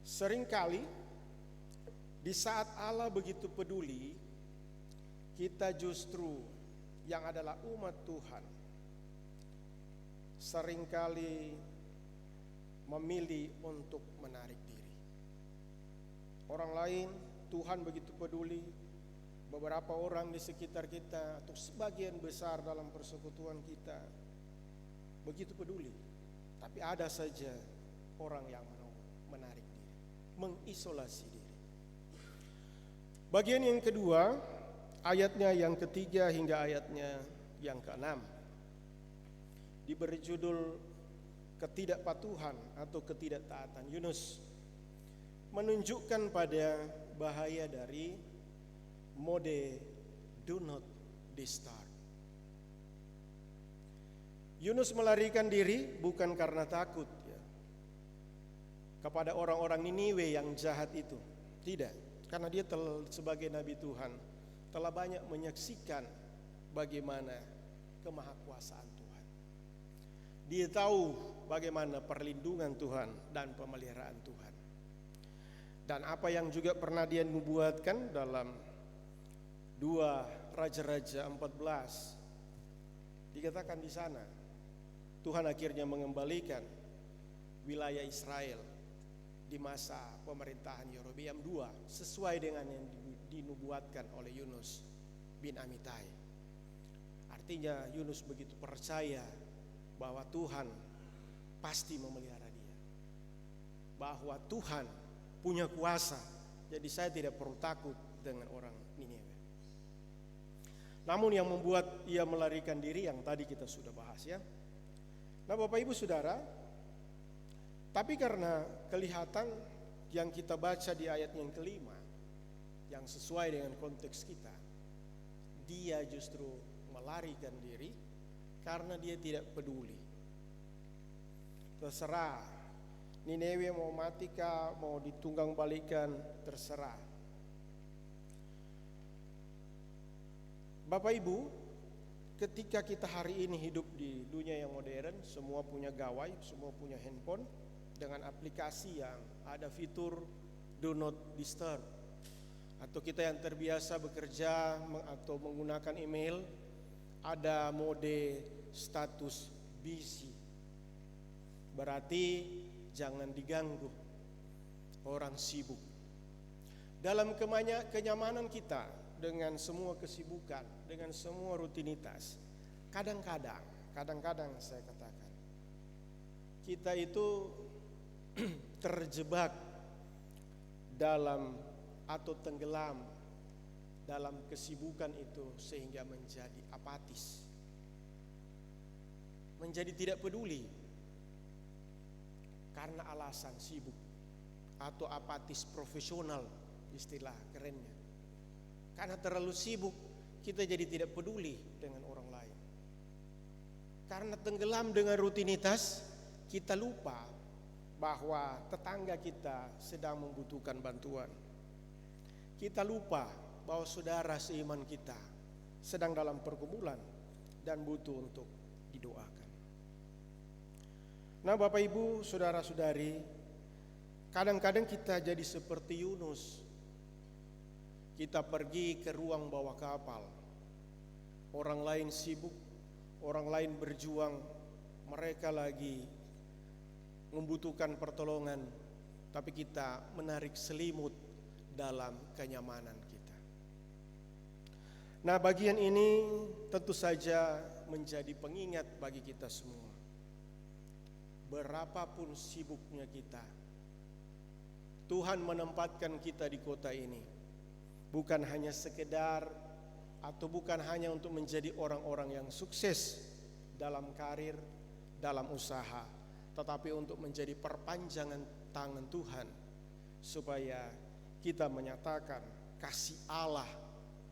seringkali di saat Allah begitu peduli, kita justru yang adalah umat Tuhan seringkali memilih untuk menarik diri. Orang lain Tuhan begitu peduli, beberapa orang di sekitar kita atau sebagian besar dalam persekutuan kita begitu peduli, tapi ada saja orang yang menarik diri, mengisolasi diri. Bagian yang kedua, ayatnya yang ketiga hingga ayatnya yang keenam, diberi judul ketidakpatuhan atau ketidaktaatan Yunus, menunjukkan pada bahaya dari mode do not disturb. Yunus melarikan diri bukan karena takut kepada orang-orang Niniwe yang jahat itu, tidak, karena dia sebagai nabi Tuhan telah banyak menyaksikan bagaimana kemahakuasaan Tuhan. Dia tahu bagaimana perlindungan Tuhan dan pemeliharaan Tuhan. Dan apa yang juga pernah dia nubuatkan dalam 2 Raja-Raja 14, dikatakan di sana Tuhan akhirnya mengembalikan wilayah Israel di masa pemerintahan Yerobeam II sesuai dengan yang dinubuatkan oleh Yunus bin Amitai. Artinya Yunus begitu percaya bahwa Tuhan pasti memelihara dia, bahwa Tuhan punya kuasa, jadi saya tidak perlu takut dengan orang Niniwe. Namun yang membuat ia melarikan diri yang tadi kita sudah bahas ya. Nah Bapak Ibu Saudara, tapi karena kelihatan yang kita baca di ayat yang kelima, yang sesuai dengan konteks kita, dia justru melarikan diri karena dia tidak peduli. Terserah Niniwe mau mati kah, mau ditunggang balikan, terserah. Bapak Ibu, ketika kita hari ini hidup di dunia yang modern, semua punya gawai, semua punya handphone dengan aplikasi yang ada fitur do not disturb. atau kita yang terbiasa bekerja atau menggunakan email, ada mode status busy. Berarti jangan diganggu, orang sibuk. Dalam kenyamanan kita dengan semua kesibukan, dengan semua rutinitas, kadang-kadang saya katakan, kita itu terjebak dalam atau tenggelam dalam kesibukan itu sehingga menjadi apatis, menjadi tidak peduli karena alasan sibuk, atau apatis profesional istilah kerennya. Karena terlalu sibuk kita jadi tidak peduli dengan orang lain. Karena tenggelam dengan rutinitas, kita lupa bahwa tetangga kita sedang membutuhkan bantuan. Kita lupa bahwa saudara seiman kita sedang dalam pergumulan dan butuh untuk didoakan. Nah, Bapak Ibu, saudara-saudari, kadang-kadang kita jadi seperti Yunus. Kita pergi ke ruang bawah kapal. Orang lain sibuk, orang lain berjuang, mereka lagi membutuhkan pertolongan, tapi kita menarik selimut dalam kenyamanan kita. Nah, bagian ini tentu saja menjadi pengingat bagi kita semua. Berapapun sibuknya kita, Tuhan menempatkan kita di kota ini bukan hanya sekedar atau bukan hanya untuk menjadi orang-orang yang sukses dalam karir, dalam usaha, tetapi untuk menjadi perpanjangan tangan Tuhan supaya kita menyatakan kasih Allah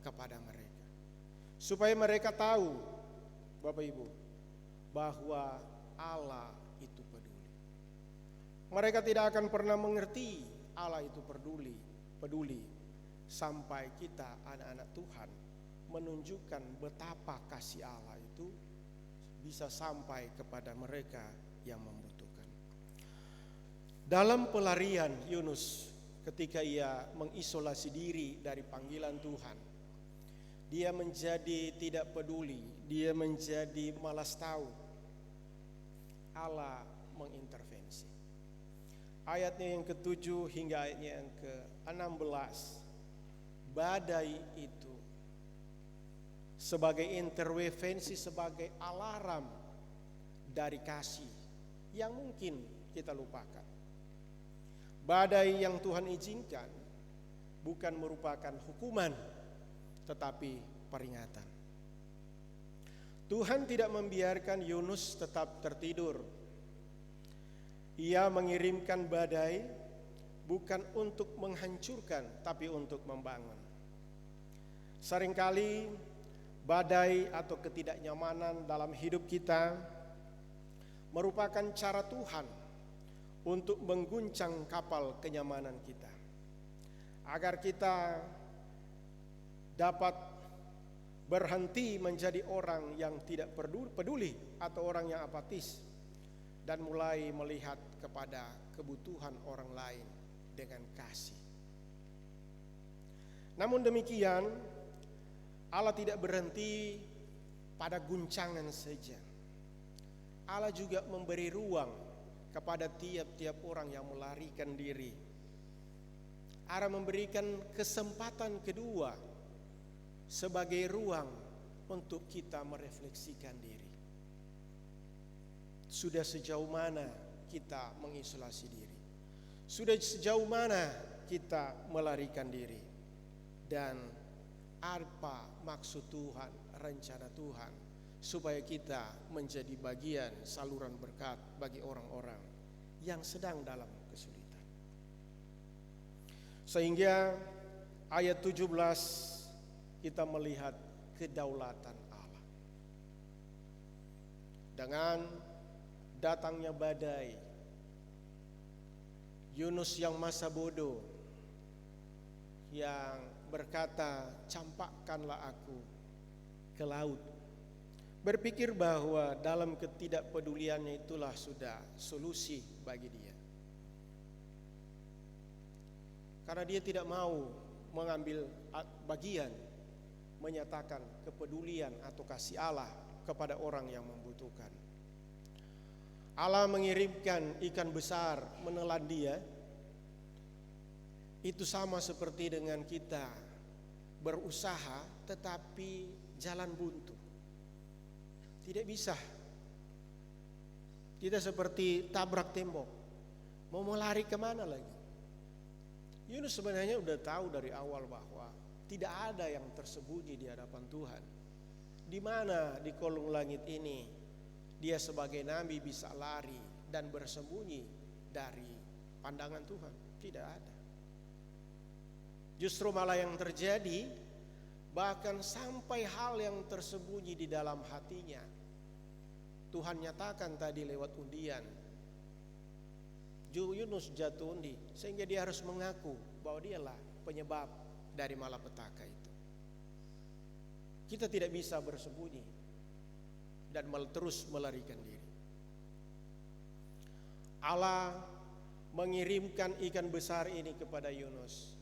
kepada mereka. Supaya mereka tahu, Bapak Ibu, bahwa Allah itu peduli. Mereka tidak akan pernah mengerti Allah itu peduli sampai kita anak-anak Tuhan menunjukkan betapa kasih Allah itu bisa sampai kepada mereka yang membutuhkan. Dalam pelarian Yunus ketika ia mengisolasi diri dari panggilan Tuhan, dia menjadi tidak peduli, dia menjadi malas tahu. Allah mengintervensi. Ayatnya yang ke-7 hingga ayatnya yang ke-16, badai itu sebagai intervensi, sebagai alarm dari kasih yang mungkin kita lupakan. Badai yang Tuhan izinkan bukan merupakan hukuman, tetapi peringatan. Tuhan tidak membiarkan Yunus tetap tertidur. Ia mengirimkan badai bukan untuk menghancurkan, tapi untuk membangun. Seringkali badai atau ketidaknyamanan dalam hidup kita merupakan cara Tuhan untuk mengguncang kapal kenyamanan kita, agar kita dapat berhenti menjadi orang yang tidak peduli atau orang yang apatis, dan mulai melihat kepada kebutuhan orang lain dengan kasih. Namun demikian, Allah tidak berhenti pada guncangan saja. Allah juga memberi ruang kepada tiap-tiap orang yang melarikan diri. Allah memberikan kesempatan kedua sebagai ruang untuk kita merefleksikan diri. Sudah sejauh mana kita mengisolasi diri? Sudah sejauh mana kita melarikan diri? Dan apa maksud Tuhan, rencana Tuhan, supaya kita menjadi bagian saluran berkat bagi orang-orang yang sedang dalam kesulitan. Sehingga ayat 17 kita melihat kedaulatan Allah. Dengan datangnya badai, Yunus yang masa bodoh yang berkata, "Campakkanlah aku ke laut," berpikir bahwa dalam ketidakpeduliannya itulah sudah solusi bagi dia. Karena dia tidak mau mengambil bagian, menyatakan kepedulian atau kasih Allah kepada orang yang membutuhkan. Allah mengirimkan ikan besar menelan dia. Itu sama seperti dengan kita berusaha tetapi jalan buntu. Tidak bisa. Kita seperti tabrak tembok. Mau lari kemana lagi? Yunus sebenarnya udah tahu dari awal bahwa tidak ada yang tersembunyi di hadapan Tuhan. Di mana di kolong langit ini dia sebagai nabi bisa lari dan bersembunyi dari pandangan Tuhan? Tidak ada. Justru malah yang terjadi, bahkan sampai hal yang tersembunyi di dalam hatinya Tuhan nyatakan tadi lewat undian. Yunus jatuh undi sehingga dia harus mengaku bahwa dialah penyebab dari malapetaka itu. Kita tidak bisa bersembunyi dan terus melarikan diri. Allah mengirimkan ikan besar ini kepada Yunus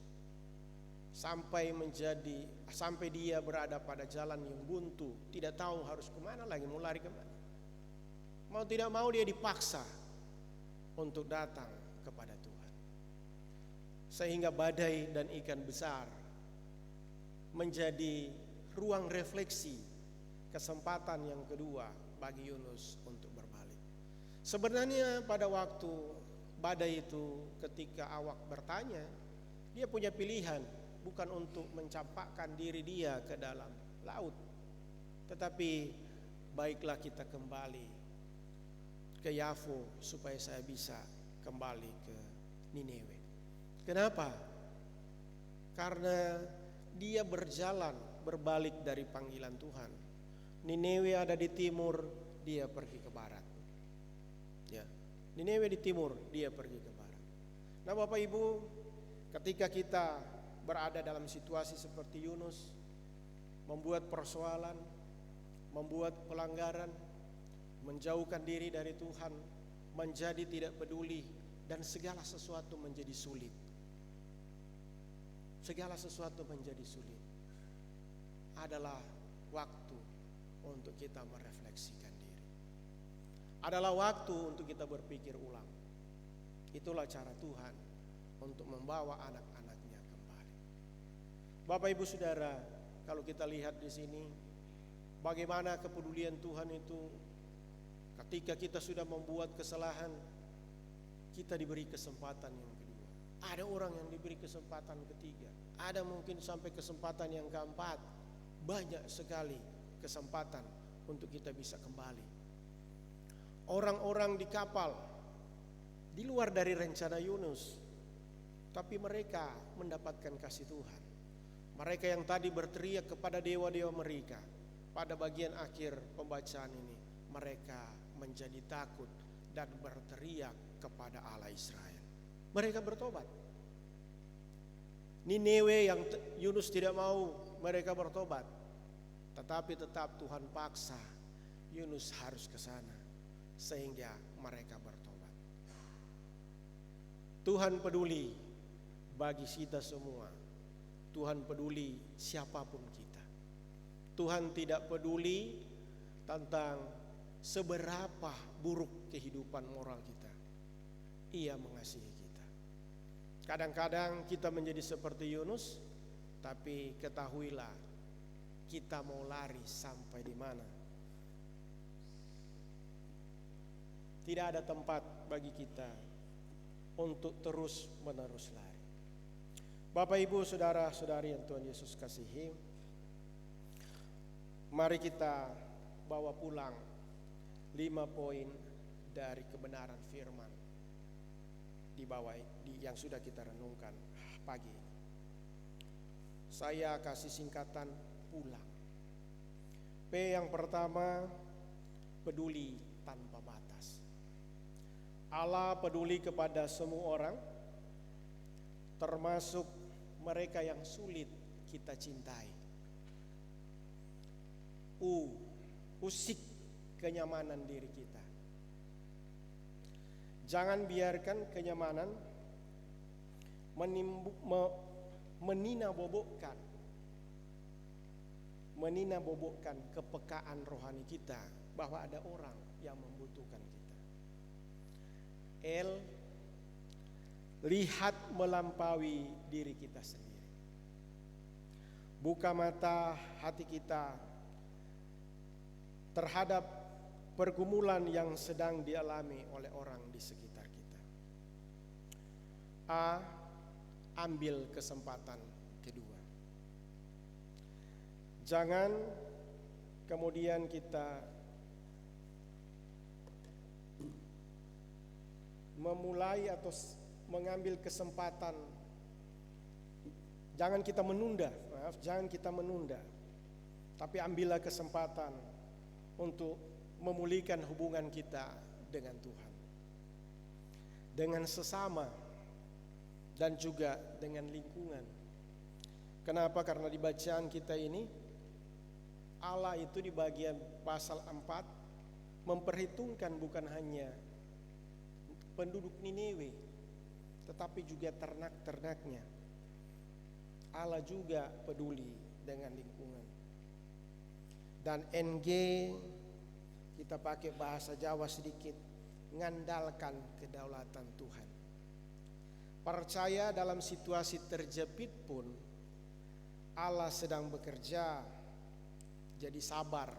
sampai dia berada pada jalan yang buntu, tidak tahu harus kemana lagi, mau lari kemana. Mau tidak mau dia dipaksa untuk datang kepada Tuhan. Sehingga badai dan ikan besar menjadi ruang refleksi, kesempatan yang kedua bagi Yunus untuk berbalik. Sebenarnya pada waktu badai itu, ketika awak bertanya, dia punya pilihan, bukan untuk mencampakkan diri dia ke dalam laut, tetapi baiklah kita kembali ke Yafo supaya saya bisa kembali ke Niniwe. Kenapa? Karena dia berjalan berbalik dari panggilan Tuhan. Niniwe ada di timur, dia pergi ke barat. Ya, Niniwe di timur, dia pergi ke barat. Nah, Bapak Ibu, ketika kita berada dalam situasi seperti Yunus, membuat persoalan, membuat pelanggaran, menjauhkan diri dari Tuhan, menjadi tidak peduli, dan segala sesuatu menjadi sulit. Segala sesuatu menjadi sulit. Adalah waktu untuk kita merefleksikan diri. Adalah waktu untuk kita berpikir ulang. Itulah cara Tuhan untuk membawa anak-anaknya kembali. Bapak Ibu Saudara, kalau kita lihat di sini, bagaimana kepedulian Tuhan itu. Ketika kita sudah membuat kesalahan, kita diberi kesempatan yang kedua. Ada orang yang diberi kesempatan ketiga, ada mungkin sampai kesempatan yang keempat. Banyak sekali kesempatan untuk kita bisa kembali. Orang-orang di kapal di luar dari rencana Yunus, tapi mereka mendapatkan kasih Tuhan. Mereka yang tadi berteriak kepada dewa-dewa mereka, pada bagian akhir pembacaan ini mereka menjadi takut dan berteriak kepada Allah Israel. Mereka bertobat. Niniwe yang Yunus tidak mau, mereka bertobat. Tetapi tetap Tuhan paksa Yunus harus ke sana sehingga mereka bertobat. Tuhan peduli bagi kita semua. Tuhan peduli siapapun kita. Tuhan tidak peduli tentang seberapa buruk kehidupan moral kita. Ia mengasihi kita. Kadang-kadang kita menjadi seperti Yunus, tapi ketahuilah kita mau lari sampai di mana. Tidak ada tempat bagi kita untuk terus-menerus lari. Bapak Ibu Saudara-saudari yang Tuhan Yesus kasihi, mari kita bawa pulang 5 poin dari kebenaran firman di bawah yang sudah kita renungkan pagi ini. Saya kasih singkatan pulang. P yang pertama, peduli tanpa batas. Allah peduli kepada semua orang, termasuk mereka yang sulit kita cintai. Usik kenyamanan diri kita. Jangan biarkan kenyamanan menina-bobokkan kepekaan rohani kita bahwa ada orang yang membutuhkan kita. Lihat melampaui diri kita sendiri. Buka mata hati kita terhadap pergumulan yang sedang dialami oleh orang di sekitar kita. Ambil kesempatan kedua. Jangan kemudian kita memulai atau mengambil kesempatan. Jangan kita menunda. Tapi ambillah kesempatan untuk memulihkan hubungan kita dengan Tuhan, dengan sesama, dan juga dengan lingkungan. Kenapa? Karena di bacaan kita ini Allah itu di bagian pasal 4 memperhitungkan bukan hanya penduduk Niniwe, tetapi juga ternak-ternaknya. Allah juga peduli dengan lingkungan. Dan NG kita pakai bahasa Jawa sedikit, ngandalkan kedaulatan Tuhan. Percaya dalam situasi terjepit pun Allah sedang bekerja. Jadi sabar,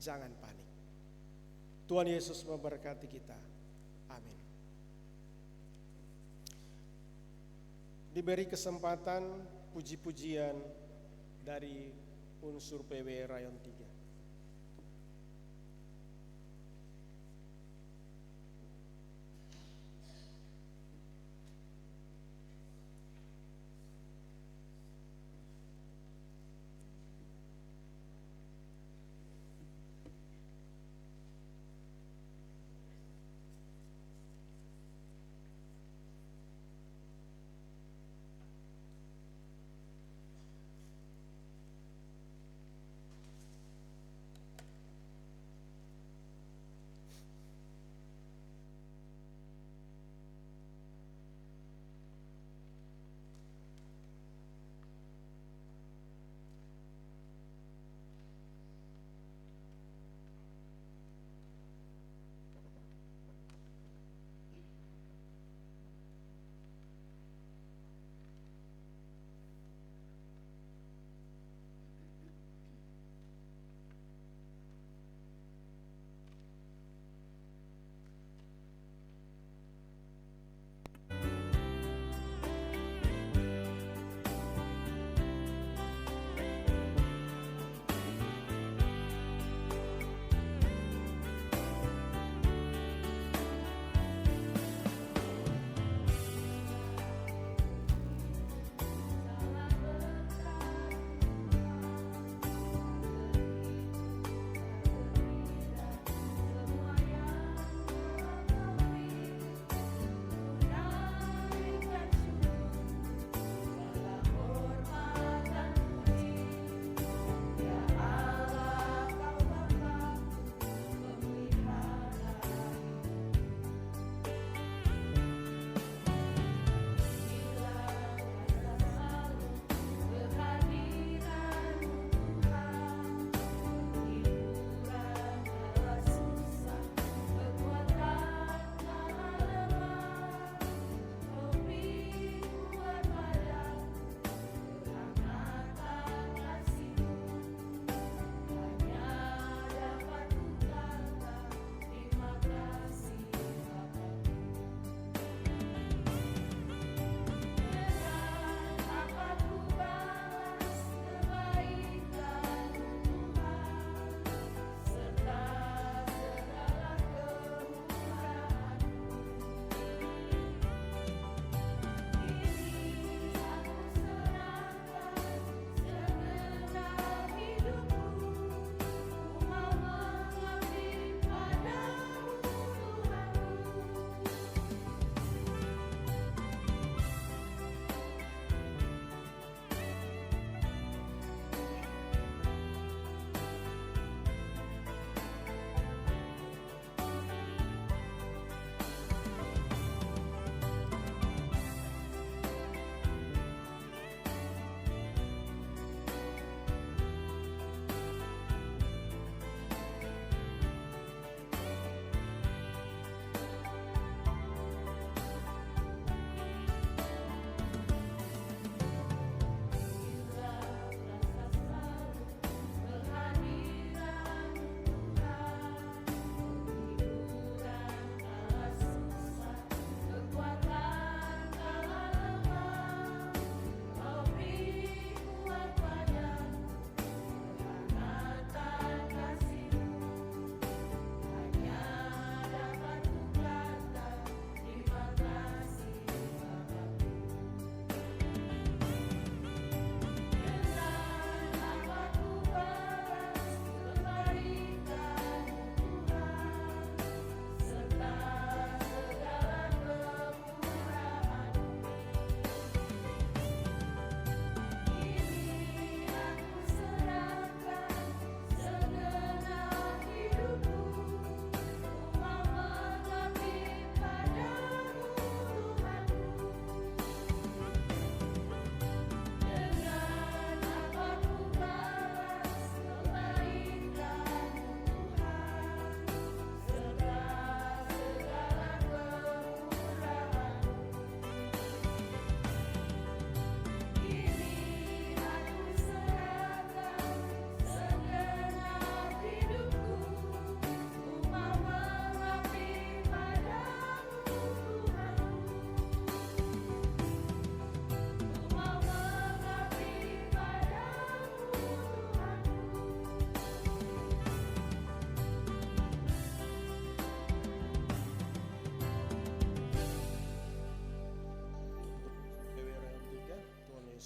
jangan panik. Tuhan Yesus memberkati kita. Amin. Diberi kesempatan puji-pujian dari unsur PW Rayon 3.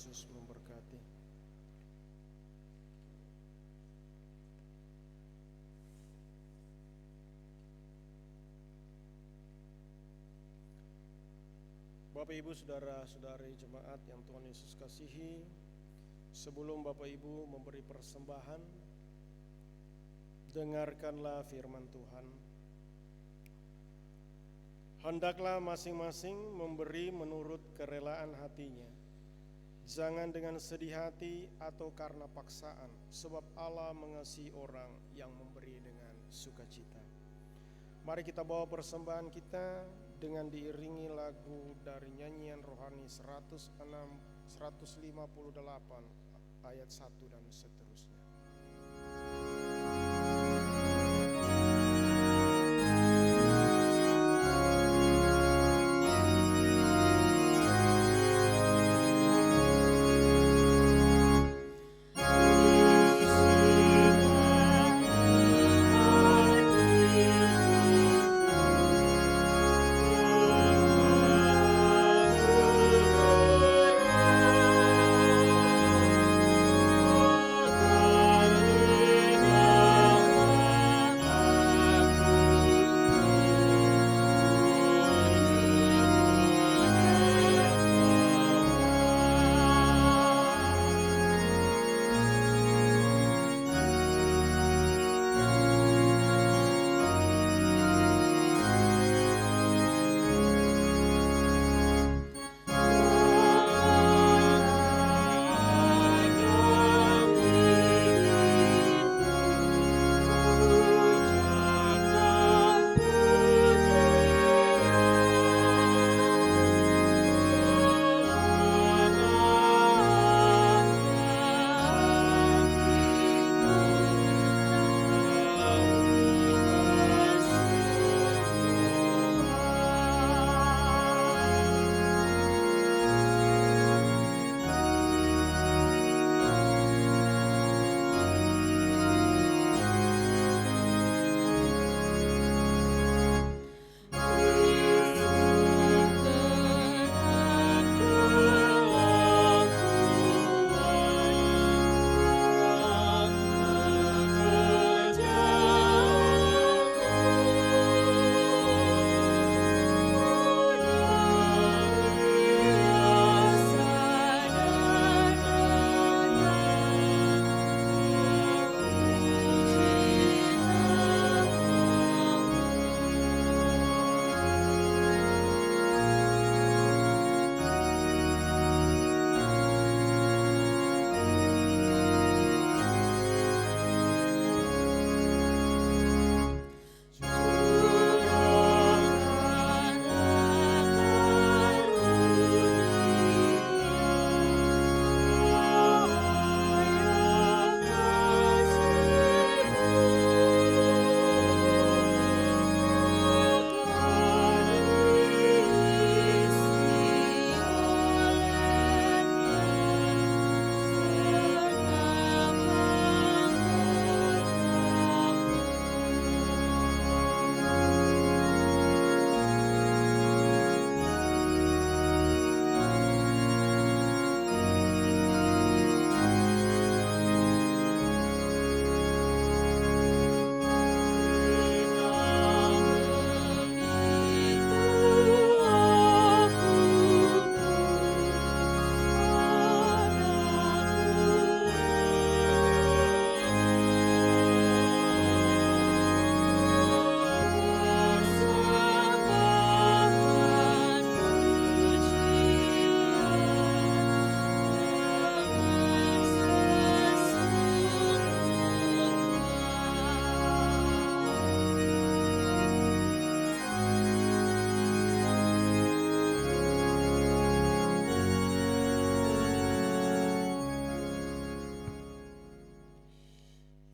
Yesus memberkati. Bapak Ibu, saudara-saudari jemaat yang Tuhan Yesus kasihi, sebelum Bapak Ibu memberi persembahan, dengarkanlah firman Tuhan. Hendaklah masing-masing memberi menurut kerelaan hatinya, jangan dengan sedih hati atau karena paksaan, sebab Allah mengasihi orang yang memberi dengan sukacita. Mari kita bawa persembahan kita dengan diiringi lagu dari nyanyian rohani 158 ayat 1 dan seterusnya.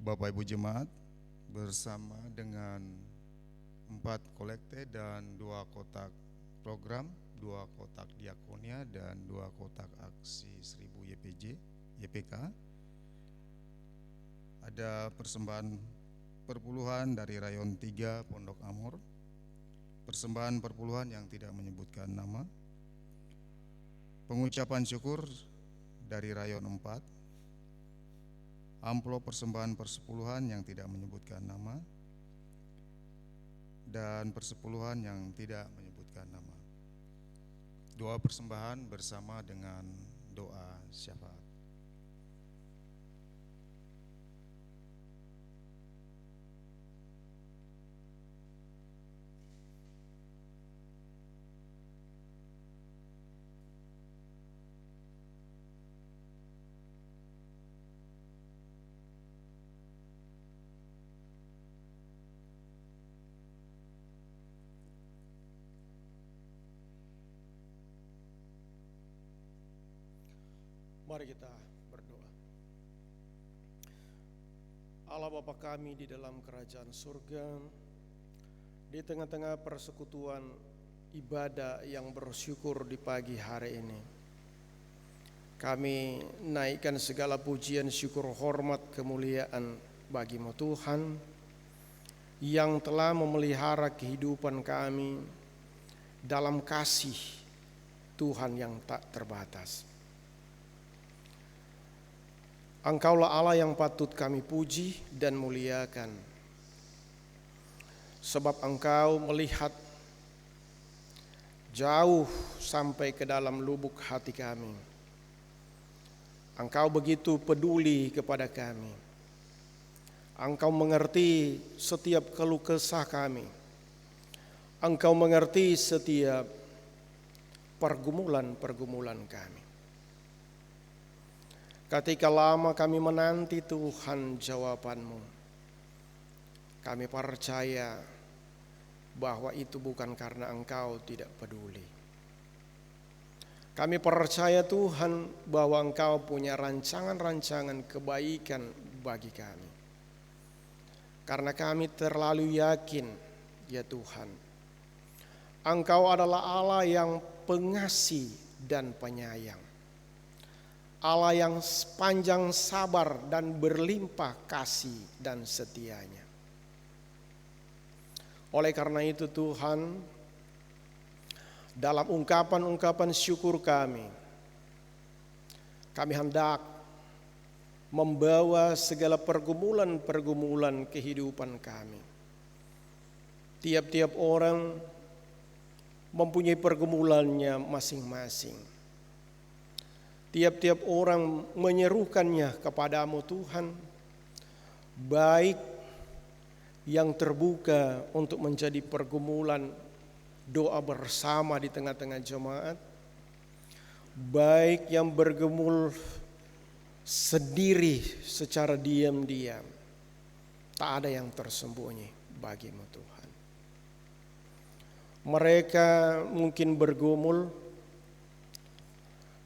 Bapak Ibu Jemaat, bersama dengan 4 kolekte dan 2 kotak program, 2 kotak diakonia dan 2 kotak aksi 1000 YPK, ada persembahan perpuluhan dari Rayon 3 Pondok Amor, persembahan perpuluhan yang tidak menyebutkan nama, pengucapan syukur dari Rayon 4, amplop persembahan persepuluhan yang tidak menyebutkan nama, dan persepuluhan yang tidak menyebutkan nama. Doa persembahan bersama dengan doa syafaat. Mari kita berdoa. Allah Bapa kami di dalam kerajaan surga, di tengah-tengah persekutuan ibadah yang bersyukur di pagi hari ini, kami naikkan segala pujian, syukur, hormat, kemuliaan bagi-Mu Tuhan yang telah memelihara kehidupan kami dalam kasih Tuhan yang tak terbatas. Engkaulah Allah yang patut kami puji dan muliakan, sebab Engkau melihat jauh sampai ke dalam lubuk hati kami. Engkau begitu peduli kepada kami. Engkau mengerti setiap keluh kesah kami. Engkau mengerti setiap pergumulan-pergumulan kami. Ketika lama kami menanti Tuhan jawaban-Mu, kami percaya bahwa itu bukan karena Engkau tidak peduli. Kami percaya Tuhan bahwa Engkau punya rancangan-rancangan kebaikan bagi kami. Karena kami terlalu yakin, ya Tuhan, Engkau adalah Allah yang pengasih dan penyayang. Allah yang panjang sabar dan berlimpah kasih dan setianya. Oleh karena itu Tuhan, dalam ungkapan-ungkapan syukur kami hendak membawa segala pergumulan-pergumulan kehidupan kami. Tiap-tiap orang mempunyai pergumulannya masing-masing. Tiap-tiap orang menyerukannya kepadamu Tuhan, baik yang terbuka untuk menjadi pergumulan doa bersama di tengah-tengah jemaat, baik yang bergumul sendiri secara diam-diam. Tak ada yang tersembunyi bagimu Tuhan. Mereka mungkin bergumul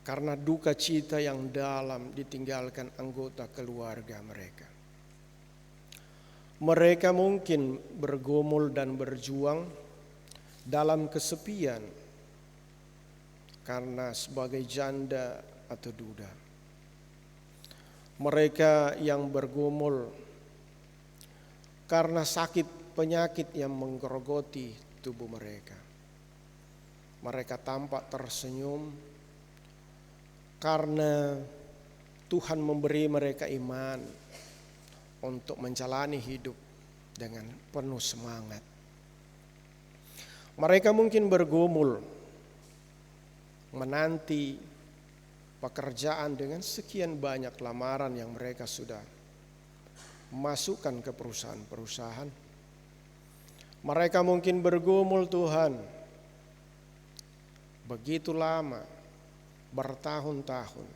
karena duka cita yang dalam ditinggalkan anggota keluarga mereka. Mereka mungkin bergumul dan berjuang dalam kesepian karena sebagai janda atau duda. Mereka yang bergumul karena sakit penyakit yang menggerogoti tubuh mereka. Mereka tampak tersenyum karena Tuhan memberi mereka iman untuk menjalani hidup dengan penuh semangat. Mereka mungkin bergumul menanti pekerjaan dengan sekian banyak lamaran yang mereka sudah masukkan ke perusahaan-perusahaan. Mereka mungkin bergumul Tuhan begitu lama, bertahun-tahun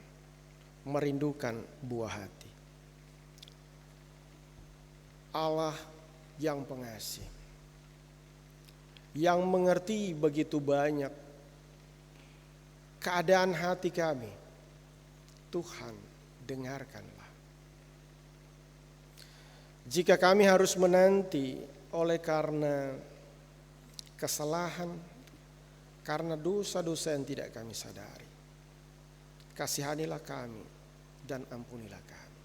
merindukan buah hati. Allah yang pengasih, yang mengerti begitu banyak keadaan hati kami, Tuhan dengarkanlah. Jika kami harus menanti oleh karena kesalahan, karena dosa-dosa yang tidak kami sadari, kasihanilah kami dan ampunilah kami.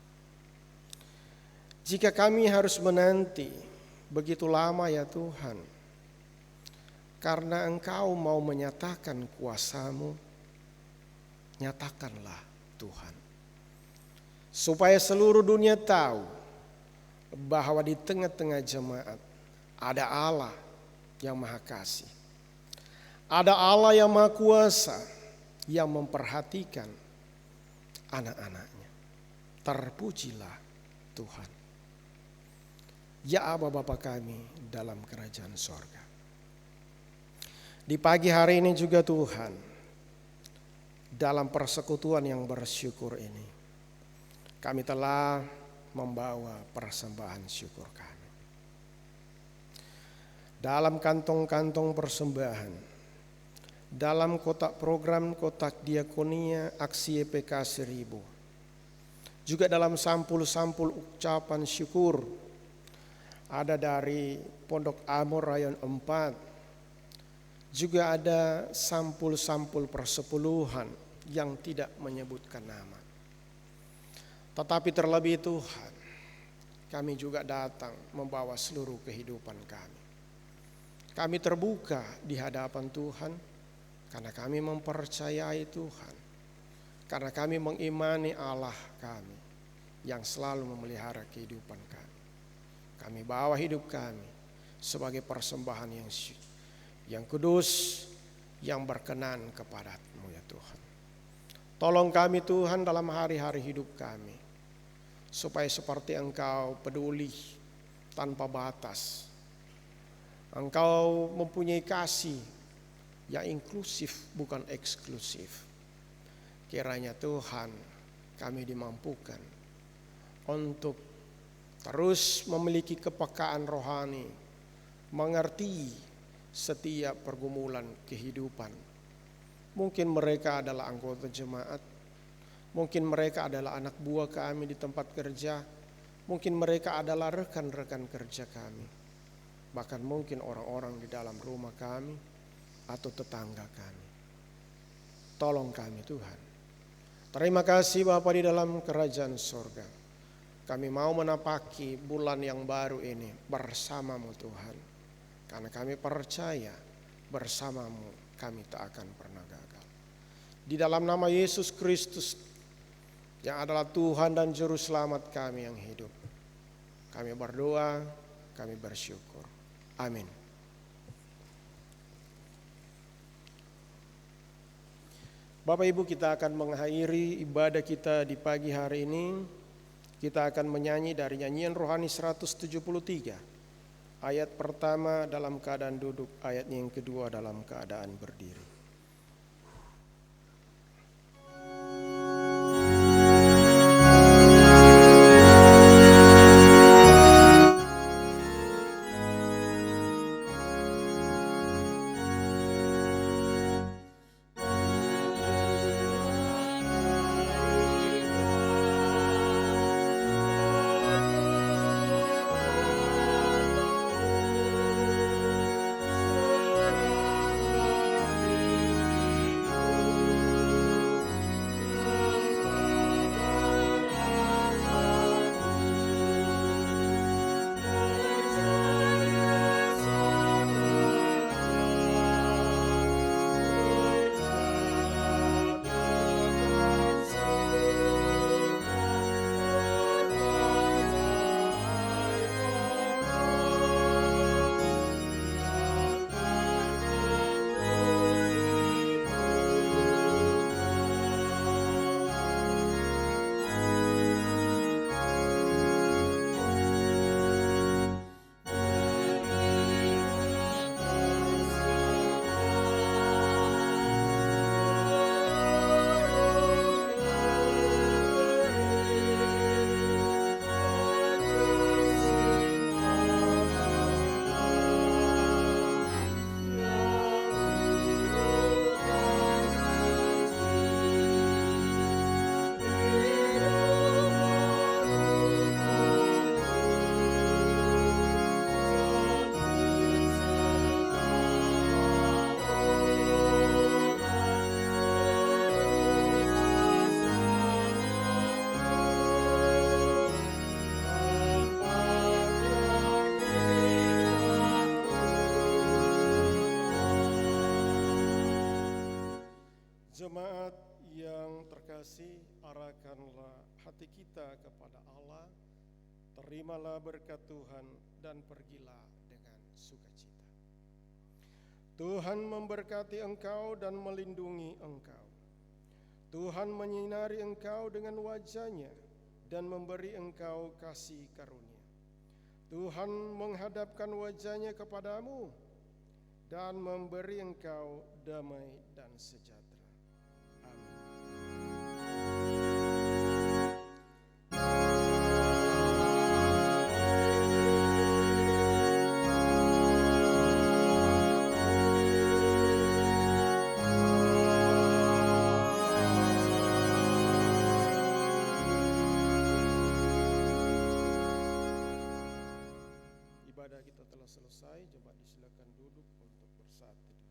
Jika kami harus menanti begitu lama ya Tuhan, karena Engkau mau menyatakan kuasa-Mu, nyatakanlah Tuhan. Supaya seluruh dunia tahu bahwa di tengah-tengah jemaat ada Allah yang Maha Kasih. Ada Allah yang Maha Kuasa yang memperhatikan anak-anaknya. Terpujilah Tuhan. Ya Aba Bapa kami dalam kerajaan sorga. Di pagi hari ini juga Tuhan, dalam persekutuan yang bersyukur ini, kami telah membawa persembahan syukur kami. Dalam kantong-kantong persembahan, dalam kotak program kotak diakonia aksi YPK 1000, juga dalam sampul-sampul ucapan syukur, ada dari Pondok Amor Rayon 4, juga ada sampul-sampul persepuluhan yang tidak menyebutkan nama. Tetapi terlebih Tuhan, kami juga datang membawa seluruh kehidupan kami. Kami terbuka di hadapan Tuhan karena kami mempercayai Tuhan, karena kami mengimani Allah kami yang selalu memelihara kehidupan kami. Kami bawa hidup kami sebagai persembahan yang kudus, yang berkenan kepada-Mu ya Tuhan. Tolong kami Tuhan dalam hari-hari hidup kami, supaya seperti Engkau peduli tanpa batas. Engkau mempunyai kasih yang inklusif bukan eksklusif. Kiranya Tuhan kami dimampukan untuk terus memiliki kepekaan rohani, mengerti setiap pergumulan kehidupan. Mungkin mereka adalah anggota jemaat, mungkin mereka adalah anak buah kami di tempat kerja, mungkin mereka adalah rekan-rekan kerja kami, bahkan mungkin orang-orang di dalam rumah kami atau tetangga kami. Tolong kami Tuhan. Terima kasih Bapa di dalam kerajaan sorga. Kami mau menapaki bulan yang baru ini bersama-Mu Tuhan. Karena kami percaya bersama-Mu kami tak akan pernah gagal. Di dalam nama Yesus Kristus yang adalah Tuhan dan Juru Selamat kami yang hidup, kami berdoa, kami bersyukur. Amin. Bapak Ibu, kita akan mengakhiri ibadah kita di pagi hari ini. Kita akan menyanyi dari nyanyian rohani 173. Ayat pertama dalam keadaan duduk, ayat yang kedua dalam keadaan berdiri. Jemaat yang terkasih, arahkanlah hati kita kepada Allah. Terimalah berkat Tuhan dan pergilah dengan sukacita. Tuhan memberkati engkau dan melindungi engkau. Tuhan menyinari engkau dengan wajah-Nya dan memberi engkau kasih karunia. Tuhan menghadapkan wajah-Nya kepadamu dan memberi engkau damai dan sejahtera. Amin. Ibadah kita telah selesai, jemaat disilakan duduk untuk bersaat teduh.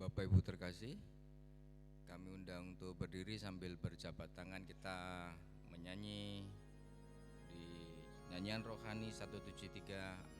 Bapak Ibu terkasih, kami undang untuk berdiri sambil berjabat tangan kita menyanyi di nyanyian rohani 173